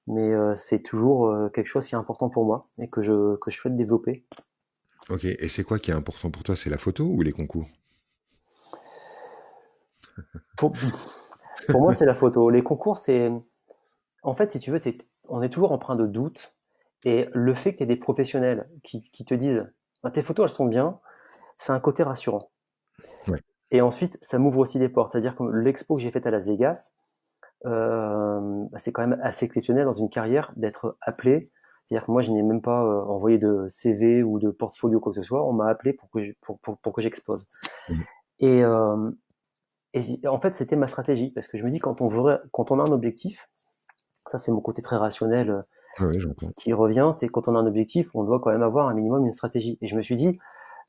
A: mais c'est toujours quelque chose qui est important pour moi et que je souhaite développer.
B: Ok. Et c'est quoi qui est important pour toi? C'est la photo ou les concours?
A: Pour, pour moi c'est la photo. Les concours c'est en fait si tu veux on est toujours empreint de doute et le fait que tu aies des professionnels qui te disent ah, tes photos elles sont bien, c'est un côté rassurant.
B: Ouais.
A: Et ensuite ça m'ouvre aussi des portes. C'est-à-dire que l'expo que j'ai faite à Las Vegas, bah, c'est quand même assez exceptionnel dans une carrière d'être appelé. C'est-à-dire que moi, je n'ai même pas envoyé de CV ou de portfolio quoi que ce soit. On m'a appelé pour que j'expose.
B: Mhm.
A: Et, en fait, c'était ma stratégie parce que je me dis quand on a un objectif, ça c'est mon côté très rationnel
B: Ouais, ouais, j'entends.
A: qui revient, c'est quand on a un objectif, on doit quand même avoir un minimum une stratégie. Et je me suis dit,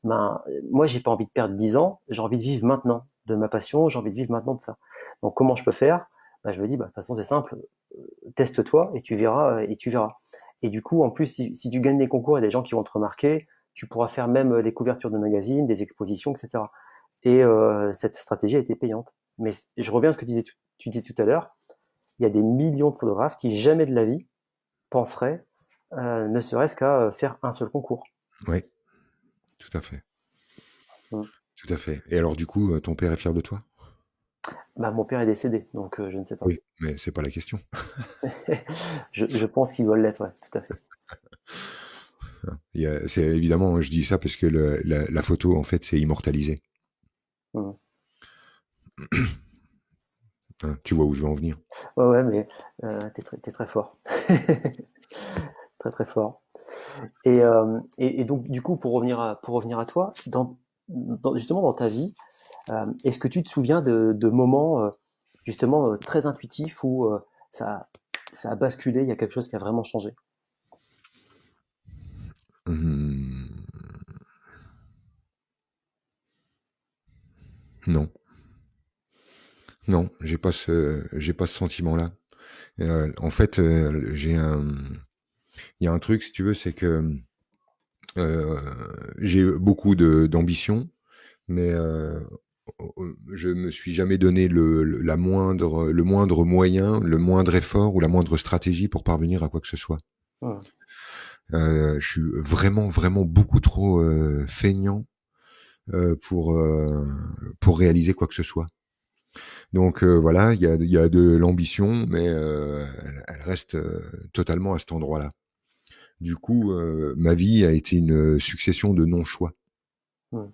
A: ben moi, j'ai pas envie de perdre 10 ans, j'ai envie de vivre maintenant de ma passion, j'ai envie de vivre maintenant de ça. Donc comment je peux faire? Ben, je me dis, bah, de toute façon, c'est simple, teste-toi et tu verras et tu verras. Et du coup, en plus, si tu gagnes des concours, il y a des gens qui vont te remarquer. Tu pourras faire même les couvertures de magazines, des expositions, etc. Et cette stratégie a été payante. Mais je reviens à ce que tu disais tout à l'heure. Il y a des millions de photographes qui jamais de la vie penseraient, ne serait-ce qu'à faire un seul concours.
B: Oui, tout à fait.
A: Mm.
B: Tout à fait. Et alors, du coup, ton père est fier de toi?
A: Bah, mon père est décédé, donc je ne sais pas.
B: Oui, mais c'est pas la question.
A: Je pense qu'il doit l'être, ouais, tout à fait.
B: C'est évidemment, je dis ça parce que la photo, en fait, c'est immortalisé.
A: Mm.
B: Hein, tu vois où je veux en venir.
A: Ouais, ouais, mais t'es très fort. Très très fort. Et donc, du coup, pour revenir à toi, justement dans ta vie, est-ce que tu te souviens de moments justement très intuitifs où ça, ça a basculé, il y a quelque chose qui a vraiment changé?
B: Hum, non, non, j'ai pas ce sentiment-là. En fait, il y a un truc, si tu veux, c'est que euh, j'ai beaucoup d'ambition, mais je me suis jamais donné le moindre moyen, le moindre effort ou la moindre stratégie pour parvenir à quoi que ce soit.
A: Hmm.
B: Je suis vraiment, vraiment beaucoup trop feignant euh, pour euh, pour réaliser quoi que ce soit. Donc voilà, il y a de l'ambition, mais elle reste totalement à cet endroit-là. Du coup, ma vie a été une succession de non-choix.
A: Hmm.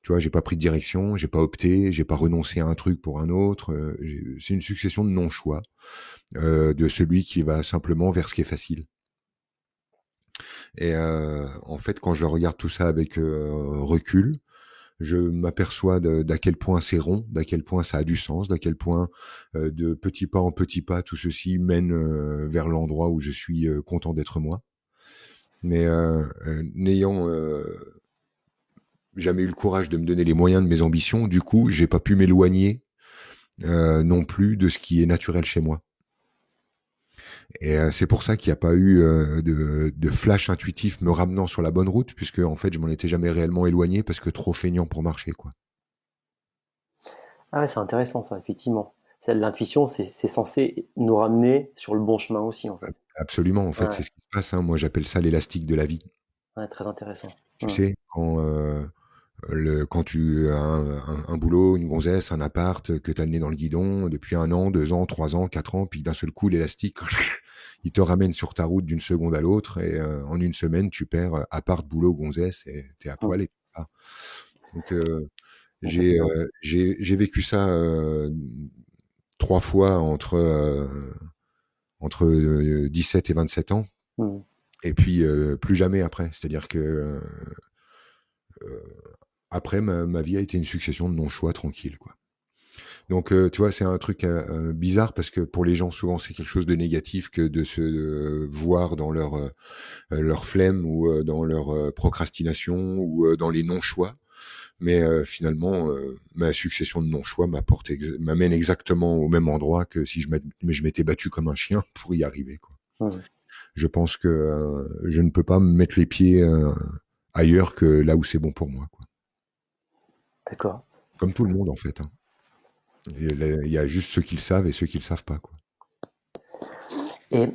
B: Tu vois, j'ai pas pris de direction, j'ai pas opté, j'ai pas renoncé à un truc pour un autre. C'est une succession de non-choix, de celui qui va simplement vers ce qui est facile. Et en fait, quand je regarde tout ça avec recul, je m'aperçois d'à quel point c'est rond, d'à quel point ça a du sens, d'à quel point de petit pas, tout ceci mène vers l'endroit où je suis content d'être moi. Mais n'ayant jamais eu le courage de me donner les moyens de mes ambitions, du coup, j'ai pas pu m'éloigner non plus de ce qui est naturel chez moi. Et c'est pour ça qu'il n'y a pas eu de flash intuitif me ramenant sur la bonne route, puisque en fait, je m'en étais jamais réellement éloigné parce que trop feignant pour marcher, quoi.
A: Ah ouais, c'est intéressant ça, effectivement. L'intuition, c'est censé nous ramener sur le bon chemin aussi, en fait.
B: Absolument, en fait,
A: Ouais,
B: c'est ce qui se passe. Hein. Moi, j'appelle ça l'élastique de la vie.
A: ouais, très intéressant.
B: Tu
A: Hmm.
B: sais, quand tu as un boulot, une gonzesse, un appart, que tu as le nez dans le guidon depuis 1 an, 2 ans, 3 ans, 4 ans, puis d'un seul coup, l'élastique, il te ramène sur ta route d'une seconde à l'autre, et en une semaine, tu perds appart, boulot, gonzesse, et t'es à
A: Hmm.
B: poil. Donc,
A: C'est évident.
B: j'ai vécu ça 3 fois entre 17 et 27 ans,
A: Hmm.
B: et puis plus jamais après. C'est-à-dire que après, ma vie a été une succession de non-choix tranquille, quoi. Donc, tu vois, c'est un truc bizarre parce que pour les gens, souvent, c'est quelque chose de négatif que de se voir dans leur flemme ou dans leur procrastination ou dans les non-choix. Mais finalement, ma succession de non-choix m'amène exactement au même endroit que si je m'étais battu comme un chien pour y arriver, quoi.
A: Mhm.
B: Je pense que je ne peux pas me mettre les pieds ailleurs que là où c'est bon pour moi, quoi.
A: D'accord.
B: Comme tout le monde, en fait, hein. Il y a juste ceux qui le savent et ceux qui le savent pas, quoi.
A: Et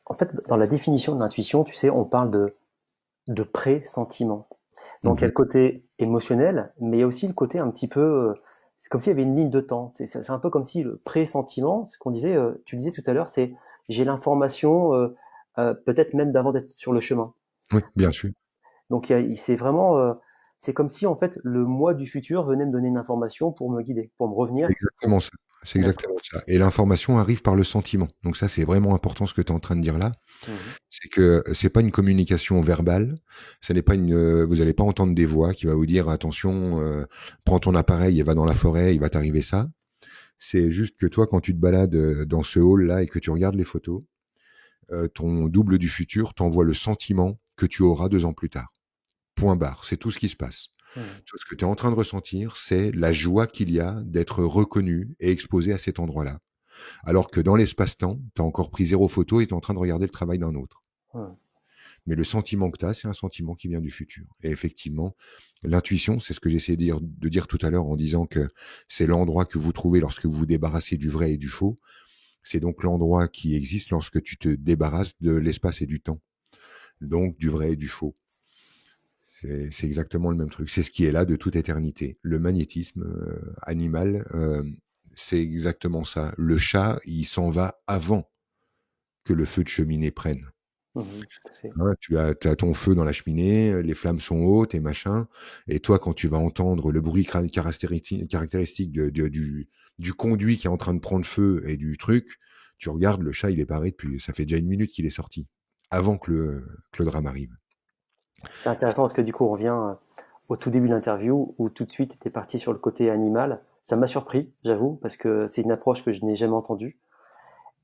A: en fait, dans la définition de l'intuition, tu sais, on parle de pressentiment. Donc il y a
B: Mhm.
A: le côté émotionnel, mais il y a aussi le côté un petit peu, c'est comme s'il y avait une ligne de temps. C'est un peu comme si le pressentiment, ce qu'on disait, tu disais tout à l'heure, c'est j'ai l'information, peut-être même d'avant d'être sur le chemin.
B: Oui, bien sûr.
A: Donc c'est vraiment, c'est comme si en fait le moi du futur venait me donner une information pour me guider, pour me revenir.
B: C'est exactement ça. C'est
A: D'accord.
B: exactement ça. Et l'information arrive par le sentiment. Donc ça, c'est vraiment important ce que tu es en train de dire là.
A: Mhm.
B: C'est que c'est pas une communication verbale. Ce n'est pas vous allez pas entendre des voix qui va vous dire attention, prends ton appareil et va dans la forêt, il va t'arriver ça. C'est juste que toi, quand tu te balades dans ce hall-là et que tu regardes les photos, ton double du futur t'envoie le sentiment que tu auras 2 ans plus tard. Point barre. C'est tout ce qui se passe.
A: Mhm.
B: Tout ce que tu es en train de ressentir, c'est la joie qu'il y a d'être reconnu et exposé à cet endroit-là. Alors que dans l'espace-temps, tu as encore pris 0 photo et tu es en train de regarder le travail d'un autre.
A: Mhm.
B: Mais le sentiment que tu as, c'est un sentiment qui vient du futur. Et effectivement, l'intuition, c'est ce que j'essayais de dire tout à l'heure en disant que c'est l'endroit que vous trouvez lorsque vous vous débarrassez du vrai et du faux. C'est donc l'endroit qui existe lorsque tu te débarrasses de l'espace et du temps. Donc du vrai et du faux. C'est exactement le même truc. C'est ce qui est là de toute éternité. Le magnétisme animal, c'est exactement ça. Le chat, il s'en va avant que le feu de cheminée prenne.
A: Mhm. Tout à fait.
B: Ouais, t'as ton feu dans la cheminée, les flammes sont hautes et machin. Et toi, quand tu vas entendre le bruit caractéristique du conduit qui est en train de prendre feu et du truc, tu regardes, le chat, il est paré depuis, ça fait déjà 1 minute qu'il est sorti, avant que le drame arrive.
A: C'est intéressant parce que du coup, on revient au tout début de l'interview où tout de suite, tu es parti sur le côté animal. Ça m'a surpris, j'avoue, parce que c'est une approche que je n'ai jamais entendue.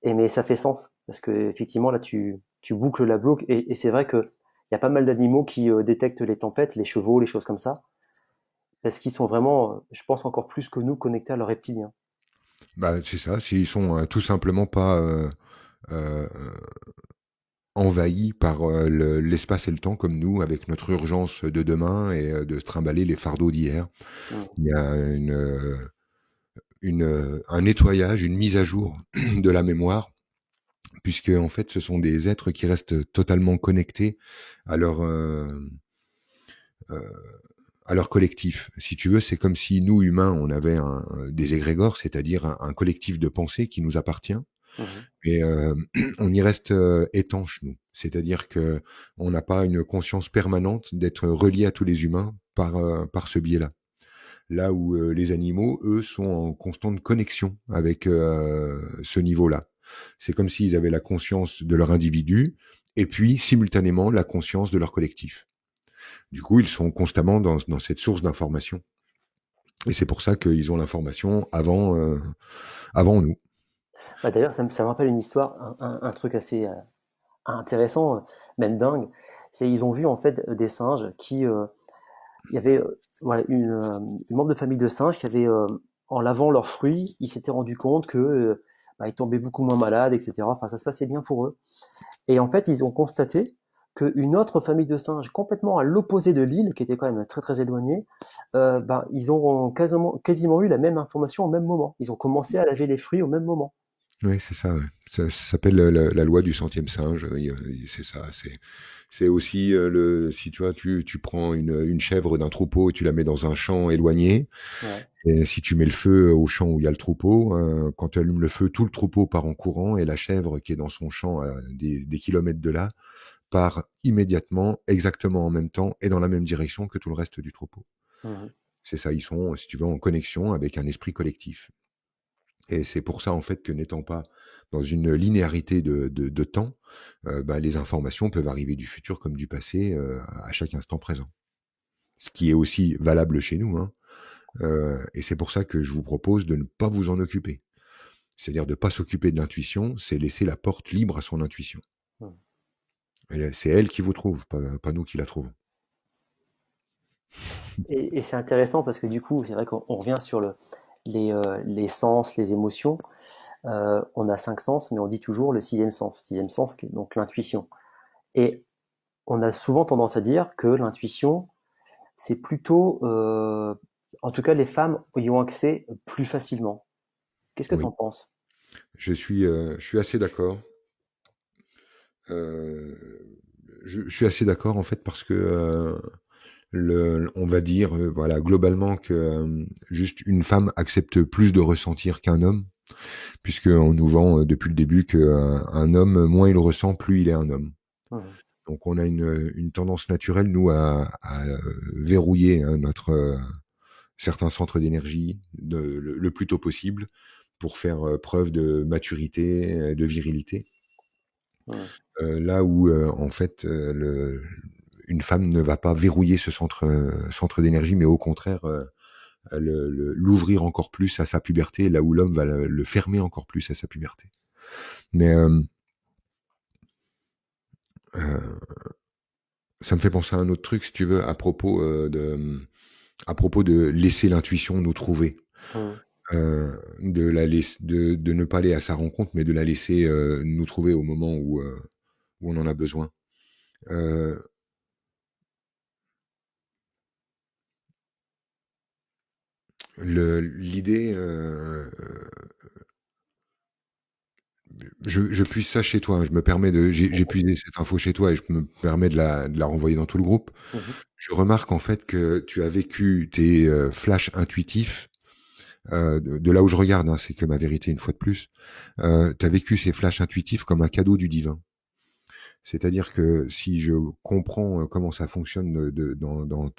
A: Et mais ça fait sens parce que effectivement là tu boucles la boucle et c'est vrai que il y a pas mal d'animaux qui détectent les tempêtes, les chevaux, les choses comme ça, parce qu'ils sont vraiment, je pense encore plus que nous connectés à leurs reptiliens.
B: Bah, c'est ça, s'ils sont tout simplement pas euh, envahis par l'espace et le temps comme nous, avec notre urgence de demain et de se trimballer les fardeaux d'hier.
A: Mm.
B: Il y a un nettoyage, une mise à jour de la mémoire, puisque en fait, ce sont des êtres qui restent totalement connectés à euh, leur collectif. Si tu veux, c'est comme si nous, humains, on avait des égrégores, c'est-à-dire un collectif de pensée qui nous appartient,
A: Mhm.
B: et on y reste étanche, nous. C'est-à-dire que on n'a pas une conscience permanente d'être relié à tous les humains par ce biais-là. Là où les animaux, eux, sont en constante connexion avec ce niveau-là. C'est comme s'ils avaient la conscience de leur individu et puis simultanément la conscience de leur collectif. Du coup, ils sont constamment dans cette source d'information. Et c'est pour ça qu'ils ont l'information avant nous.
A: Bah, d'ailleurs, ça me rappelle une histoire, un truc assez intéressant, même dingue. C'est ils ont vu en fait des singes qui, il y avait voilà une membre de famille de singes qui avait, en lavant leurs fruits, ils s'étaient rendu compte que bah, ils tombaient beaucoup moins malades, etc. Enfin, ça se passait bien pour eux. Et en fait, ils ont constaté qu'une autre famille de singes, complètement à l'opposé de l'île, qui était quand même très très éloignée, ben, ils ont quasiment eu la même information au même moment. Ils ont commencé à laver les fruits au même moment.
B: Oui, c'est ça. Ouais. Ça s'appelle la loi du centième singe. C'est ça. C'est aussi si tu vois, tu prends une chèvre d'un troupeau et tu la mets dans un champ éloigné.
A: Ouais.
B: Et si tu mets le feu au champ où il y a le troupeau, quand tu allumes le feu, tout le troupeau part en courant et la chèvre qui est dans son champ à des kilomètres de là part immédiatement, exactement en même temps et dans la même direction que tout le reste du troupeau.
A: Mhm.
B: C'est ça, ils sont, si tu veux, en connexion avec un esprit collectif. Et c'est pour ça, en fait, que n'étant pas dans une linéarité de temps, bah, les informations peuvent arriver du futur comme du passé à chaque instant présent. Ce qui est aussi valable chez nous, hein. Et c'est pour ça que je vous propose de ne pas vous en occuper. C'est-à-dire de ne pas s'occuper de l'intuition, c'est laisser la porte libre à son intuition.
A: Mm.
B: Et c'est elle qui vous trouve, pas nous qui la trouvons.
A: Et c'est intéressant parce que du coup, c'est vrai qu'on revient sur les sens, les émotions. On a 5 sens, mais on dit toujours le sixième sens. Le sixième sens, qui est donc l'intuition. Et on a souvent tendance à dire que l'intuition, c'est plutôt, en tout cas, les femmes y ont accès plus facilement. Qu'est-ce que tu en
B: Oui,
A: penses?
B: je suis assez d'accord. Euh, je suis assez d'accord en fait parce que on va dire voilà globalement que juste une femme accepte plus de ressentir qu'un homme, puisque on nous vend depuis le début que un homme moins il ressent, plus il est un homme.
A: Mhm.
B: Donc on a une tendance naturelle nous à verrouiller hein, notre certains centres d'énergie le plus tôt possible pour faire preuve de maturité, de virilité.
A: Mhm.
B: Là où en fait une femme ne va pas verrouiller ce centre d'énergie, mais au contraire l'ouvrir encore plus à sa puberté, là où l'homme va le fermer encore plus à sa puberté. Mais euh, ça me fait penser à un autre truc, si tu veux, à propos de laisser l'intuition nous trouver.
A: Mhm.
B: De ne pas aller à sa rencontre, mais de la laisser nous trouver au moment où on en a besoin. Euh, L'idée, je puise ça chez toi. Hein, je me permets j'ai puisé cette info chez toi et je me permets de la renvoyer dans tout le groupe.
A: Mhm.
B: Je remarque en fait que tu as vécu tes flashs intuitifs. De là où je regarde, hein, c'est que ma vérité une fois de plus. Tu as vécu ces flashs intuitifs comme un cadeau du divin. C'est-à-dire que si je comprends comment ça fonctionne dans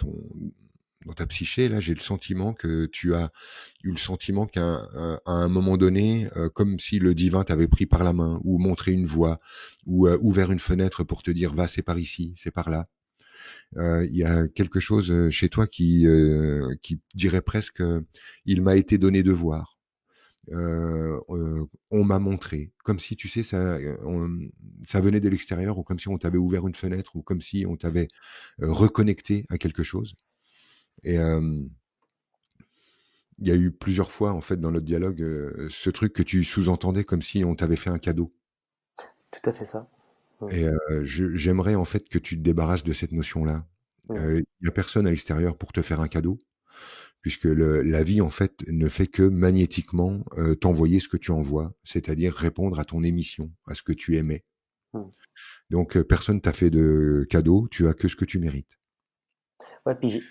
B: ta psyché, là, j'ai le sentiment que tu as eu le sentiment à un moment donné, comme si le divin t'avait pris par la main, ou montré une voie, ou ouvert une fenêtre pour te dire, va, c'est par ici, c'est par là. Il y a quelque chose chez toi qui dirait presque, il m'a été donné de voir. On m'a montré, comme si tu sais ça venait de l'extérieur, ou comme si on t'avait ouvert une fenêtre, ou comme si on t'avait reconnecté à quelque chose. Et il y a eu plusieurs fois en fait dans notre dialogue ce truc que tu sous-entendais comme si on t'avait fait un cadeau.
A: C'est tout à fait ça. Mhm.
B: Et j'aimerais en fait que tu te débarrasses de cette notion-là.
A: Mhm.
B: Il n'y a personne à l'extérieur pour te faire un cadeau, puisque la vie en fait ne fait que magnétiquement t'envoyer ce que tu envoies, c'est-à-dire répondre à ton émission, à ce que tu aimais.
A: Mhm.
B: Donc personne t'a fait de cadeau, tu as que ce que tu mérites.
A: Ouais, puis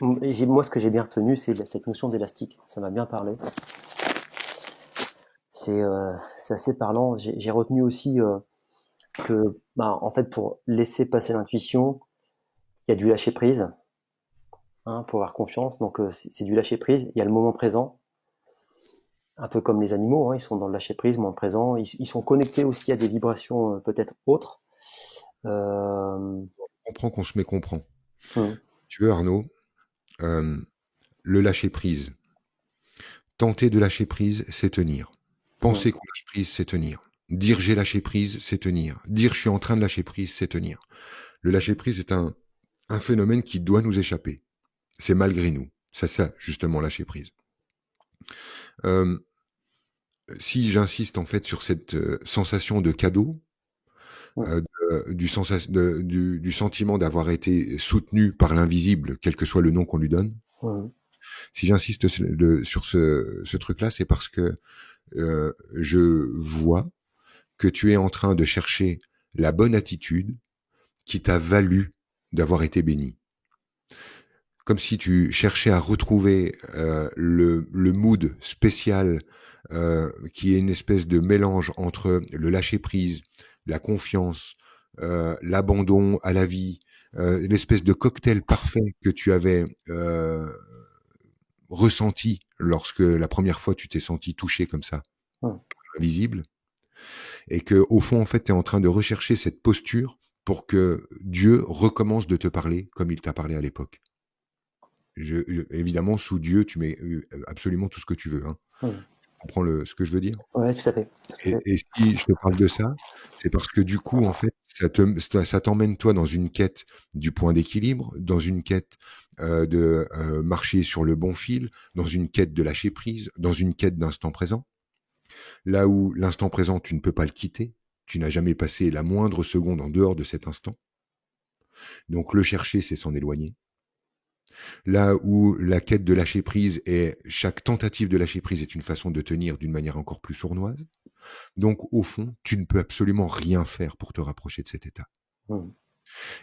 A: moi, ce que j'ai bien retenu, c'est cette notion d'élastique. Ça m'a bien parlé. C'est assez parlant. J'ai retenu aussi que, bah, en fait, pour laisser passer l'intuition, il y a du lâcher prise, hein, pour avoir confiance. Donc, c'est du lâcher prise. Il y a le moment présent, un peu comme les animaux, hein, ils sont dans le lâcher prise, moment présent. Ils sont connectés aussi à des vibrations peut-être autres. Euh,
B: On comprend qu'on se mécomprend.
A: hum,
B: Tu veux Arnaud, euh, le lâcher prise. Tenter de lâcher prise, c'est tenir.
A: hum,
B: Penser qu'on lâche prise, c'est tenir. Dire j'ai lâché prise, c'est tenir. Dire je suis en train de lâcher prise, c'est tenir. Le lâcher prise est un phénomène qui doit nous échapper. C'est malgré nous. C'est ça, justement, lâcher prise. Euh, Si j'insiste en fait sur cette sensation de cadeau,
A: hum,
B: du sentiment d'avoir été soutenu par l'invisible, quel que soit le nom qu'on lui donne,
A: hum,
B: si j'insiste sur ce truc-là, c'est parce que je vois que tu es en train de chercher la bonne attitude qui t'a valu d'avoir été béni. Comme si tu cherchais à retrouver le mood spécial qui est une espèce de mélange entre le lâcher-prise, la confiance, l'abandon à la vie, l'espèce de cocktail parfait que tu avais ressenti lorsque la première fois tu t'es senti touché comme ça,
A: hum.
B: invisible, et que au fond en fait tu es en train de rechercher cette posture pour que Dieu recommence de te parler comme il t'a parlé à l'époque. Évidemment, sous Dieu, tu mets absolument tout ce que tu veux. Hein.
A: Mmh.
B: Tu comprends ce que je veux dire?
A: Ouais, tout à fait, tout à fait.
B: Et si je te parle de ça, c'est parce que du coup, en fait, ça t'emmène toi dans une quête du point d'équilibre, dans une quête de marcher sur le bon fil, dans une quête de lâcher prise, dans une quête d'instant présent. Là où l'instant présent, tu ne peux pas le quitter, tu n'as jamais passé la moindre seconde en dehors de cet instant. Donc le chercher, c'est s'en éloigner. Là où la quête de lâcher prise et chaque tentative de lâcher prise est une façon de tenir d'une manière encore plus sournoise. Donc, au fond, tu ne peux absolument rien faire pour te rapprocher de cet état.
A: Mmh.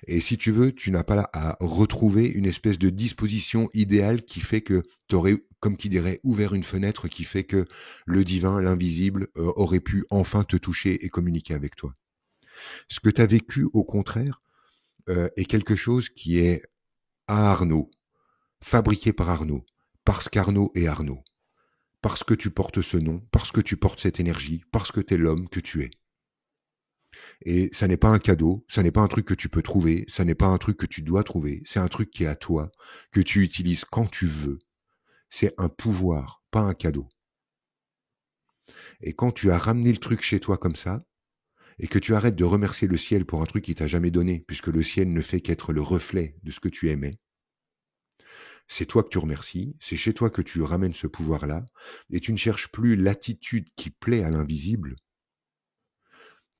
B: Et si tu veux, tu n'as pas là à retrouver une espèce de disposition idéale qui fait que tu aurais, comme qui dirait, ouvert une fenêtre qui fait que le divin, l'invisible, aurait pu enfin te toucher et communiquer avec toi. Ce que tu as vécu, au contraire, est quelque chose qui est à Arnaud, fabriqué par Arnaud, parce qu'Arnaud est Arnaud, parce que tu portes ce nom, parce que tu portes cette énergie, parce que tu es l'homme que tu es. Et ça n'est pas un cadeau, ça n'est pas un truc que tu peux trouver, ça n'est pas un truc que tu dois trouver, c'est un truc qui est à toi, que tu utilises quand tu veux. C'est un pouvoir, pas un cadeau. Et quand tu as ramené le truc chez toi comme ça, et que tu arrêtes de remercier le ciel pour un truc qu'il t'a jamais donné, puisque le ciel ne fait qu'être le reflet de ce que tu aimais, c'est toi que tu remercies, c'est chez toi que tu ramènes ce pouvoir-là, et tu ne cherches plus l'attitude qui plaît à l'invisible.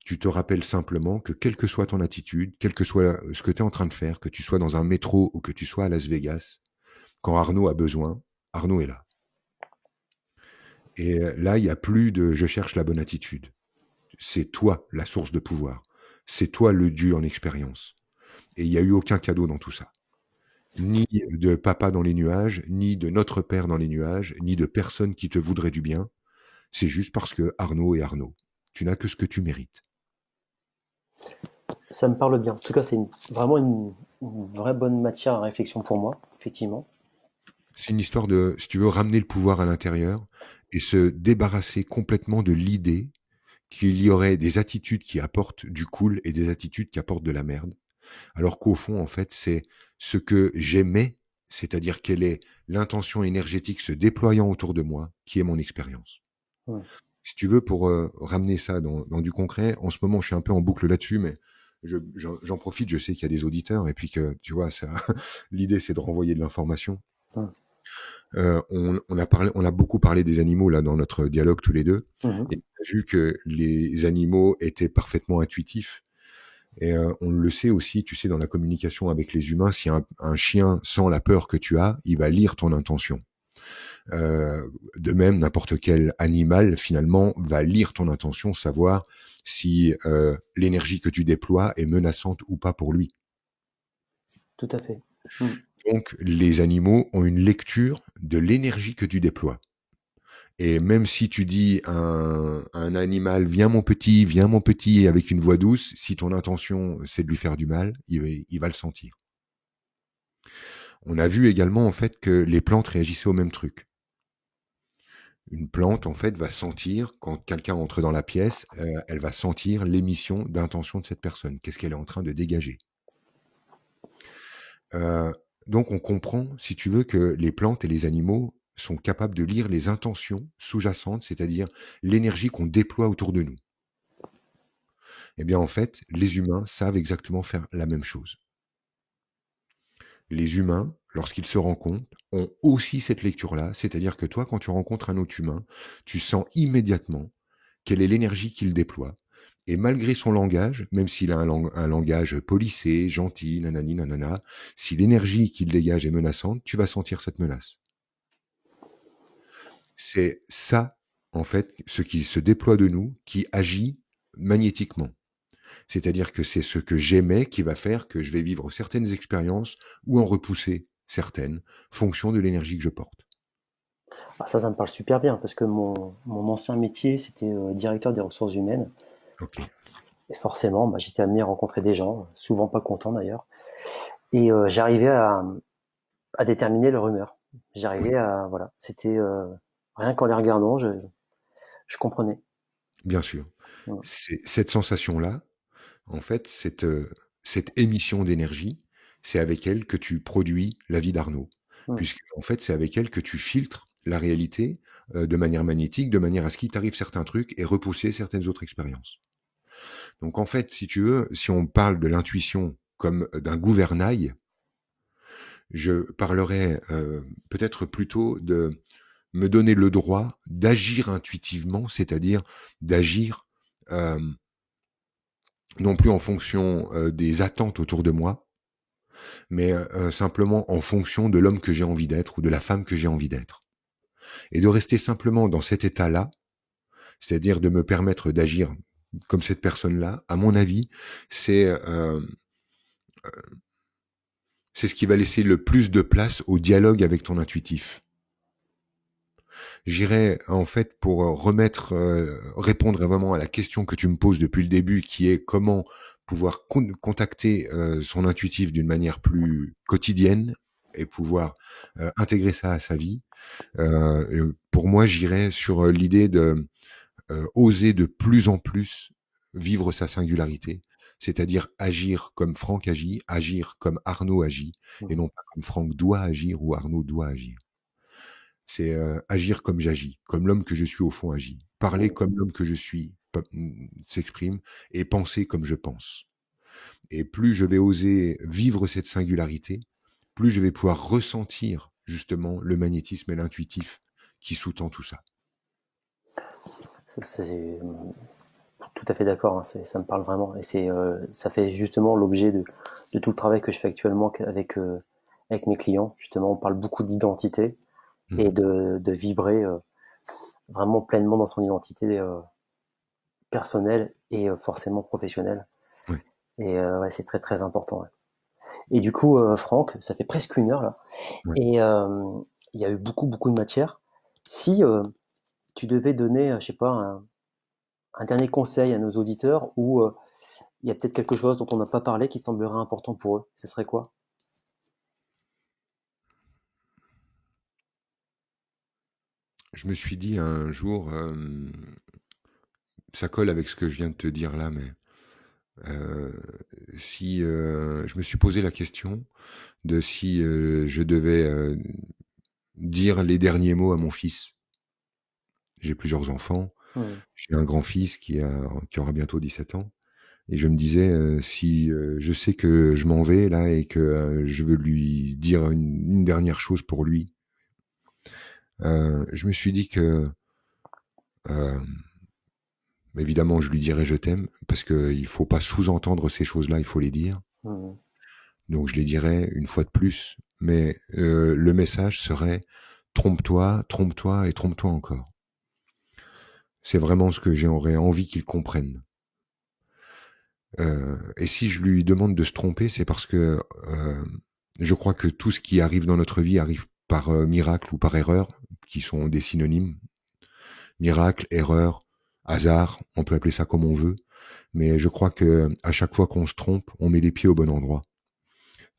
B: Tu te rappelles simplement que quelle que soit ton attitude, quel que soit ce que tu es en train de faire, que tu sois dans un métro ou que tu sois à Las Vegas, quand Arnaud a besoin, Arnaud est là. Et là, il n'y a plus de je cherche la bonne attitude. C'est toi la source de pouvoir. C'est toi le Dieu en expérience. Et il n'y a eu aucun cadeau dans tout ça. Ni de papa dans les nuages, ni de notre Père dans les nuages, ni de personne qui te voudrait du bien. C'est juste parce que Arnaud est Arnaud. Tu n'as que ce que tu mérites.
A: Ça me parle bien. En tout cas, c'est vraiment une vraie bonne matière à réflexion pour moi, effectivement.
B: C'est une histoire de, si tu veux, ramener le pouvoir à l'intérieur et se débarrasser complètement de l'idée qu'il y aurait des attitudes qui apportent du cool et des attitudes qui apportent de la merde. Alors qu'au fond, en fait, c'est ce que j'aimais, c'est-à-dire quelle est l'intention énergétique se déployant autour de moi, qui est mon expérience.
A: Mmh.
B: Si tu veux, pour ramener ça dans du concret, en ce moment, je suis un peu en boucle là-dessus, mais j'en profite, je sais qu'il y a des auditeurs, et puis que, tu vois, ça, l'idée, c'est de renvoyer de l'information.
A: Mmh.
B: On a beaucoup parlé des animaux là dans notre dialogue tous les deux,
A: Mmh.
B: et on a vu que les animaux étaient parfaitement intuitifs. Et on le sait aussi, tu sais, dans la communication avec les humains, si un chien sent la peur que tu as, il va lire ton intention. De même, n'importe quel animal, finalement, va lire ton intention, savoir si l'énergie que tu déploies est menaçante ou pas pour lui.
A: Tout à fait. Mmh.
B: Donc, les animaux ont une lecture de l'énergie que tu déploies. Et même si tu dis à un animal, viens mon petit, avec une voix douce, si ton intention c'est de lui faire du mal, il va le sentir. On a vu également en fait que les plantes réagissaient au même truc. Une plante en fait va sentir, quand quelqu'un entre dans la pièce, elle va sentir l'émission d'intention de cette personne. Qu'est-ce qu'elle est en train de dégager. Donc on comprend, si tu veux, que les plantes et les animaux sont capables de lire les intentions sous-jacentes, c'est-à-dire l'énergie qu'on déploie autour de nous. Eh bien, en fait, les humains savent exactement faire la même chose. Les humains, lorsqu'ils se rencontrent, ont aussi cette lecture-là, c'est-à-dire que toi, quand tu rencontres un autre humain, tu sens immédiatement quelle est l'énergie qu'il déploie. Et malgré son langage, même s'il a un langage policé, gentil, nanani, nanana, si l'énergie qu'il dégage est menaçante, tu vas sentir cette menace. C'est ça, en fait, ce qui se déploie de nous, qui agit magnétiquement. C'est-à-dire que c'est ce que j'aimais qui va faire que je vais vivre certaines expériences ou en repousser certaines, fonction de l'énergie que je porte.
A: Ah, ça me parle super bien parce que mon ancien métier, c'était directeur des ressources humaines.
B: Ok.
A: Et forcément, bah, j'étais amené à rencontrer des gens, souvent pas contents d'ailleurs. Et j'arrivais à déterminer leur humeur.
B: Oui,
A: J'arrivais à, voilà, c'était rien qu'en les regardant, je comprenais.
B: bien sûr.
A: Mm.
B: C'est cette sensation-là, en fait, cette émission d'énergie, c'est avec elle que tu produis la vie d'Arnaud.
A: Mmh.
B: puisque en fait, c'est avec elle que tu filtres la réalité de manière magnétique, de manière à ce qu'il t'arrive certains trucs et repousser certaines autres expériences. Donc en fait, si tu veux, si on parle de l'intuition comme d'un gouvernail, je parlerais peut-être plutôt de me donner le droit d'agir intuitivement, c'est-à-dire d'agir euh, non plus en fonction des attentes autour de moi, mais simplement en fonction de l'homme que j'ai envie d'être ou de la femme que j'ai envie d'être. Et de rester simplement dans cet état-là, c'est-à-dire de me permettre d'agir comme cette personne-là, à mon avis, c'est ce qui va laisser le plus de place au dialogue avec ton intuitif. J'irai en fait pour répondre vraiment à la question que tu me poses depuis le début, qui est comment pouvoir contacter son intuitif d'une manière plus quotidienne et pouvoir intégrer ça à sa vie. Pour moi, j'irais sur l'idée de oser de plus en plus vivre sa singularité, c'est-à-dire agir comme Franck agit, agir comme Arnaud agit, et
A: Mmh.
B: non pas comme Franck doit agir ou Arnaud doit agir. C'est agir comme j'agis, comme l'homme que je suis au fond agit, parler
A: Mmh.
B: comme l'homme que je suis s'exprime, et penser comme je pense. Et plus je vais oser vivre cette singularité, plus je vais pouvoir ressentir justement le magnétisme et l'intuitif qui sous-tend tout ça.
A: C'est tout à fait d'accord, hein, ça me parle vraiment. Et ça fait justement l'objet de tout le travail que je fais actuellement avec mes clients. Justement, on parle beaucoup d'identité et
B: Mhm.
A: de vibrer vraiment pleinement dans son identité personnelle et forcément professionnelle.
B: Ouais.
A: Et ouais, c'est très très important. Ouais. Et du coup, Franck, ça fait presque 1 heure là.
B: Ouais.
A: Et il y a eu beaucoup beaucoup de matière. Si tu devais donner, je sais pas, un dernier conseil à nos auditeurs ou il y a peut-être quelque chose dont on n'a pas parlé qui semblerait important pour eux. Ce serait quoi?
B: Je me suis dit un jour, ça colle avec ce que je viens de te dire là, mais euh, si je me suis posé la question de si je devais dire les derniers mots à mon fils. J'ai plusieurs enfants.
A: Mmh.
B: J'ai un grand-fils qui aura bientôt 17 ans. Et je me disais, si je sais que je m'en vais là et que je veux lui dire une dernière chose pour lui, je me suis dit que, euh, évidemment, je lui dirai je t'aime, parce qu'il faut pas sous-entendre ces choses-là, il faut les dire.
A: Mmh.
B: Donc je les dirai une fois de plus, mais le message serait trompe-toi, trompe-toi et trompe-toi encore. C'est vraiment ce que j'aurais envie qu'il comprenne. Et si je lui demande de se tromper, c'est parce que je crois que tout ce qui arrive dans notre vie arrive par miracle ou par erreur, qui sont des synonymes. Miracle, erreur, hasard, on peut appeler ça comme on veut. Mais je crois que à chaque fois qu'on se trompe, on met les pieds au bon endroit.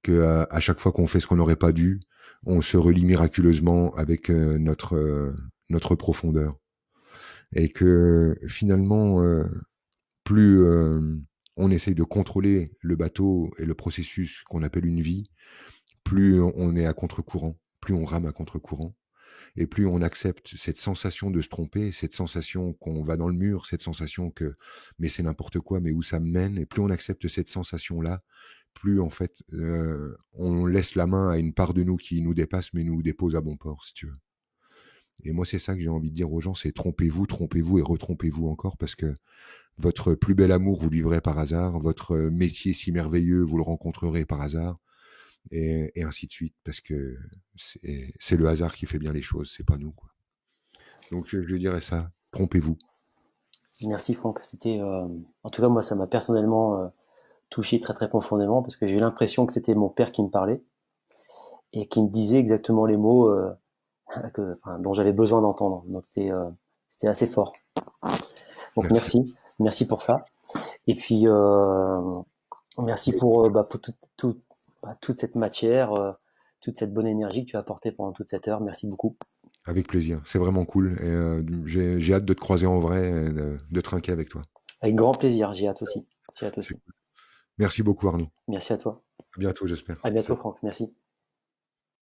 B: Que à chaque fois qu'on fait ce qu'on n'aurait pas dû, on se relie miraculeusement avec notre profondeur. Et que finalement, plus on essaye de contrôler le bateau et le processus qu'on appelle une vie, plus on est à contre-courant, plus on rame à contre-courant, et plus on accepte cette sensation de se tromper, cette sensation qu'on va dans le mur, cette sensation que mais c'est n'importe quoi, mais où ça me mène, et plus on accepte cette sensation-là, plus en fait on laisse la main à une part de nous qui nous dépasse, mais nous dépose à bon port, si tu veux. Et moi, c'est ça que j'ai envie de dire aux gens, c'est trompez-vous, trompez-vous et retrompez-vous encore, parce que votre plus bel amour, vous le vivrez par hasard. Votre métier si merveilleux, vous le rencontrerez par hasard. Et ainsi de suite. Parce que c'est le hasard qui fait bien les choses, c'est pas nous, quoi. Donc, je dirais ça. Trompez-vous.
A: Merci Franck. En tout cas moi ça m'a personnellement touché très très profondément parce que j'ai eu l'impression que c'était mon père qui me parlait et qui me disait exactement les mots enfin, dont j'avais besoin d'entendre. Donc c'était assez fort. Donc
B: Merci.
A: merci pour ça. Et puis merci pour toute cette matière, toute cette bonne énergie que tu as apportée pendant toute cette heure. Merci beaucoup.
B: Avec plaisir. C'est vraiment cool. Et j'ai hâte de te croiser en vrai et de trinquer avec toi.
A: Avec grand plaisir. J'ai hâte aussi. J'ai hâte
B: C'est
A: aussi.
B: cool. Merci beaucoup, Arnaud.
A: Merci à toi.
B: À bientôt, j'espère.
A: À bientôt
B: Salut.
A: Franck. Merci.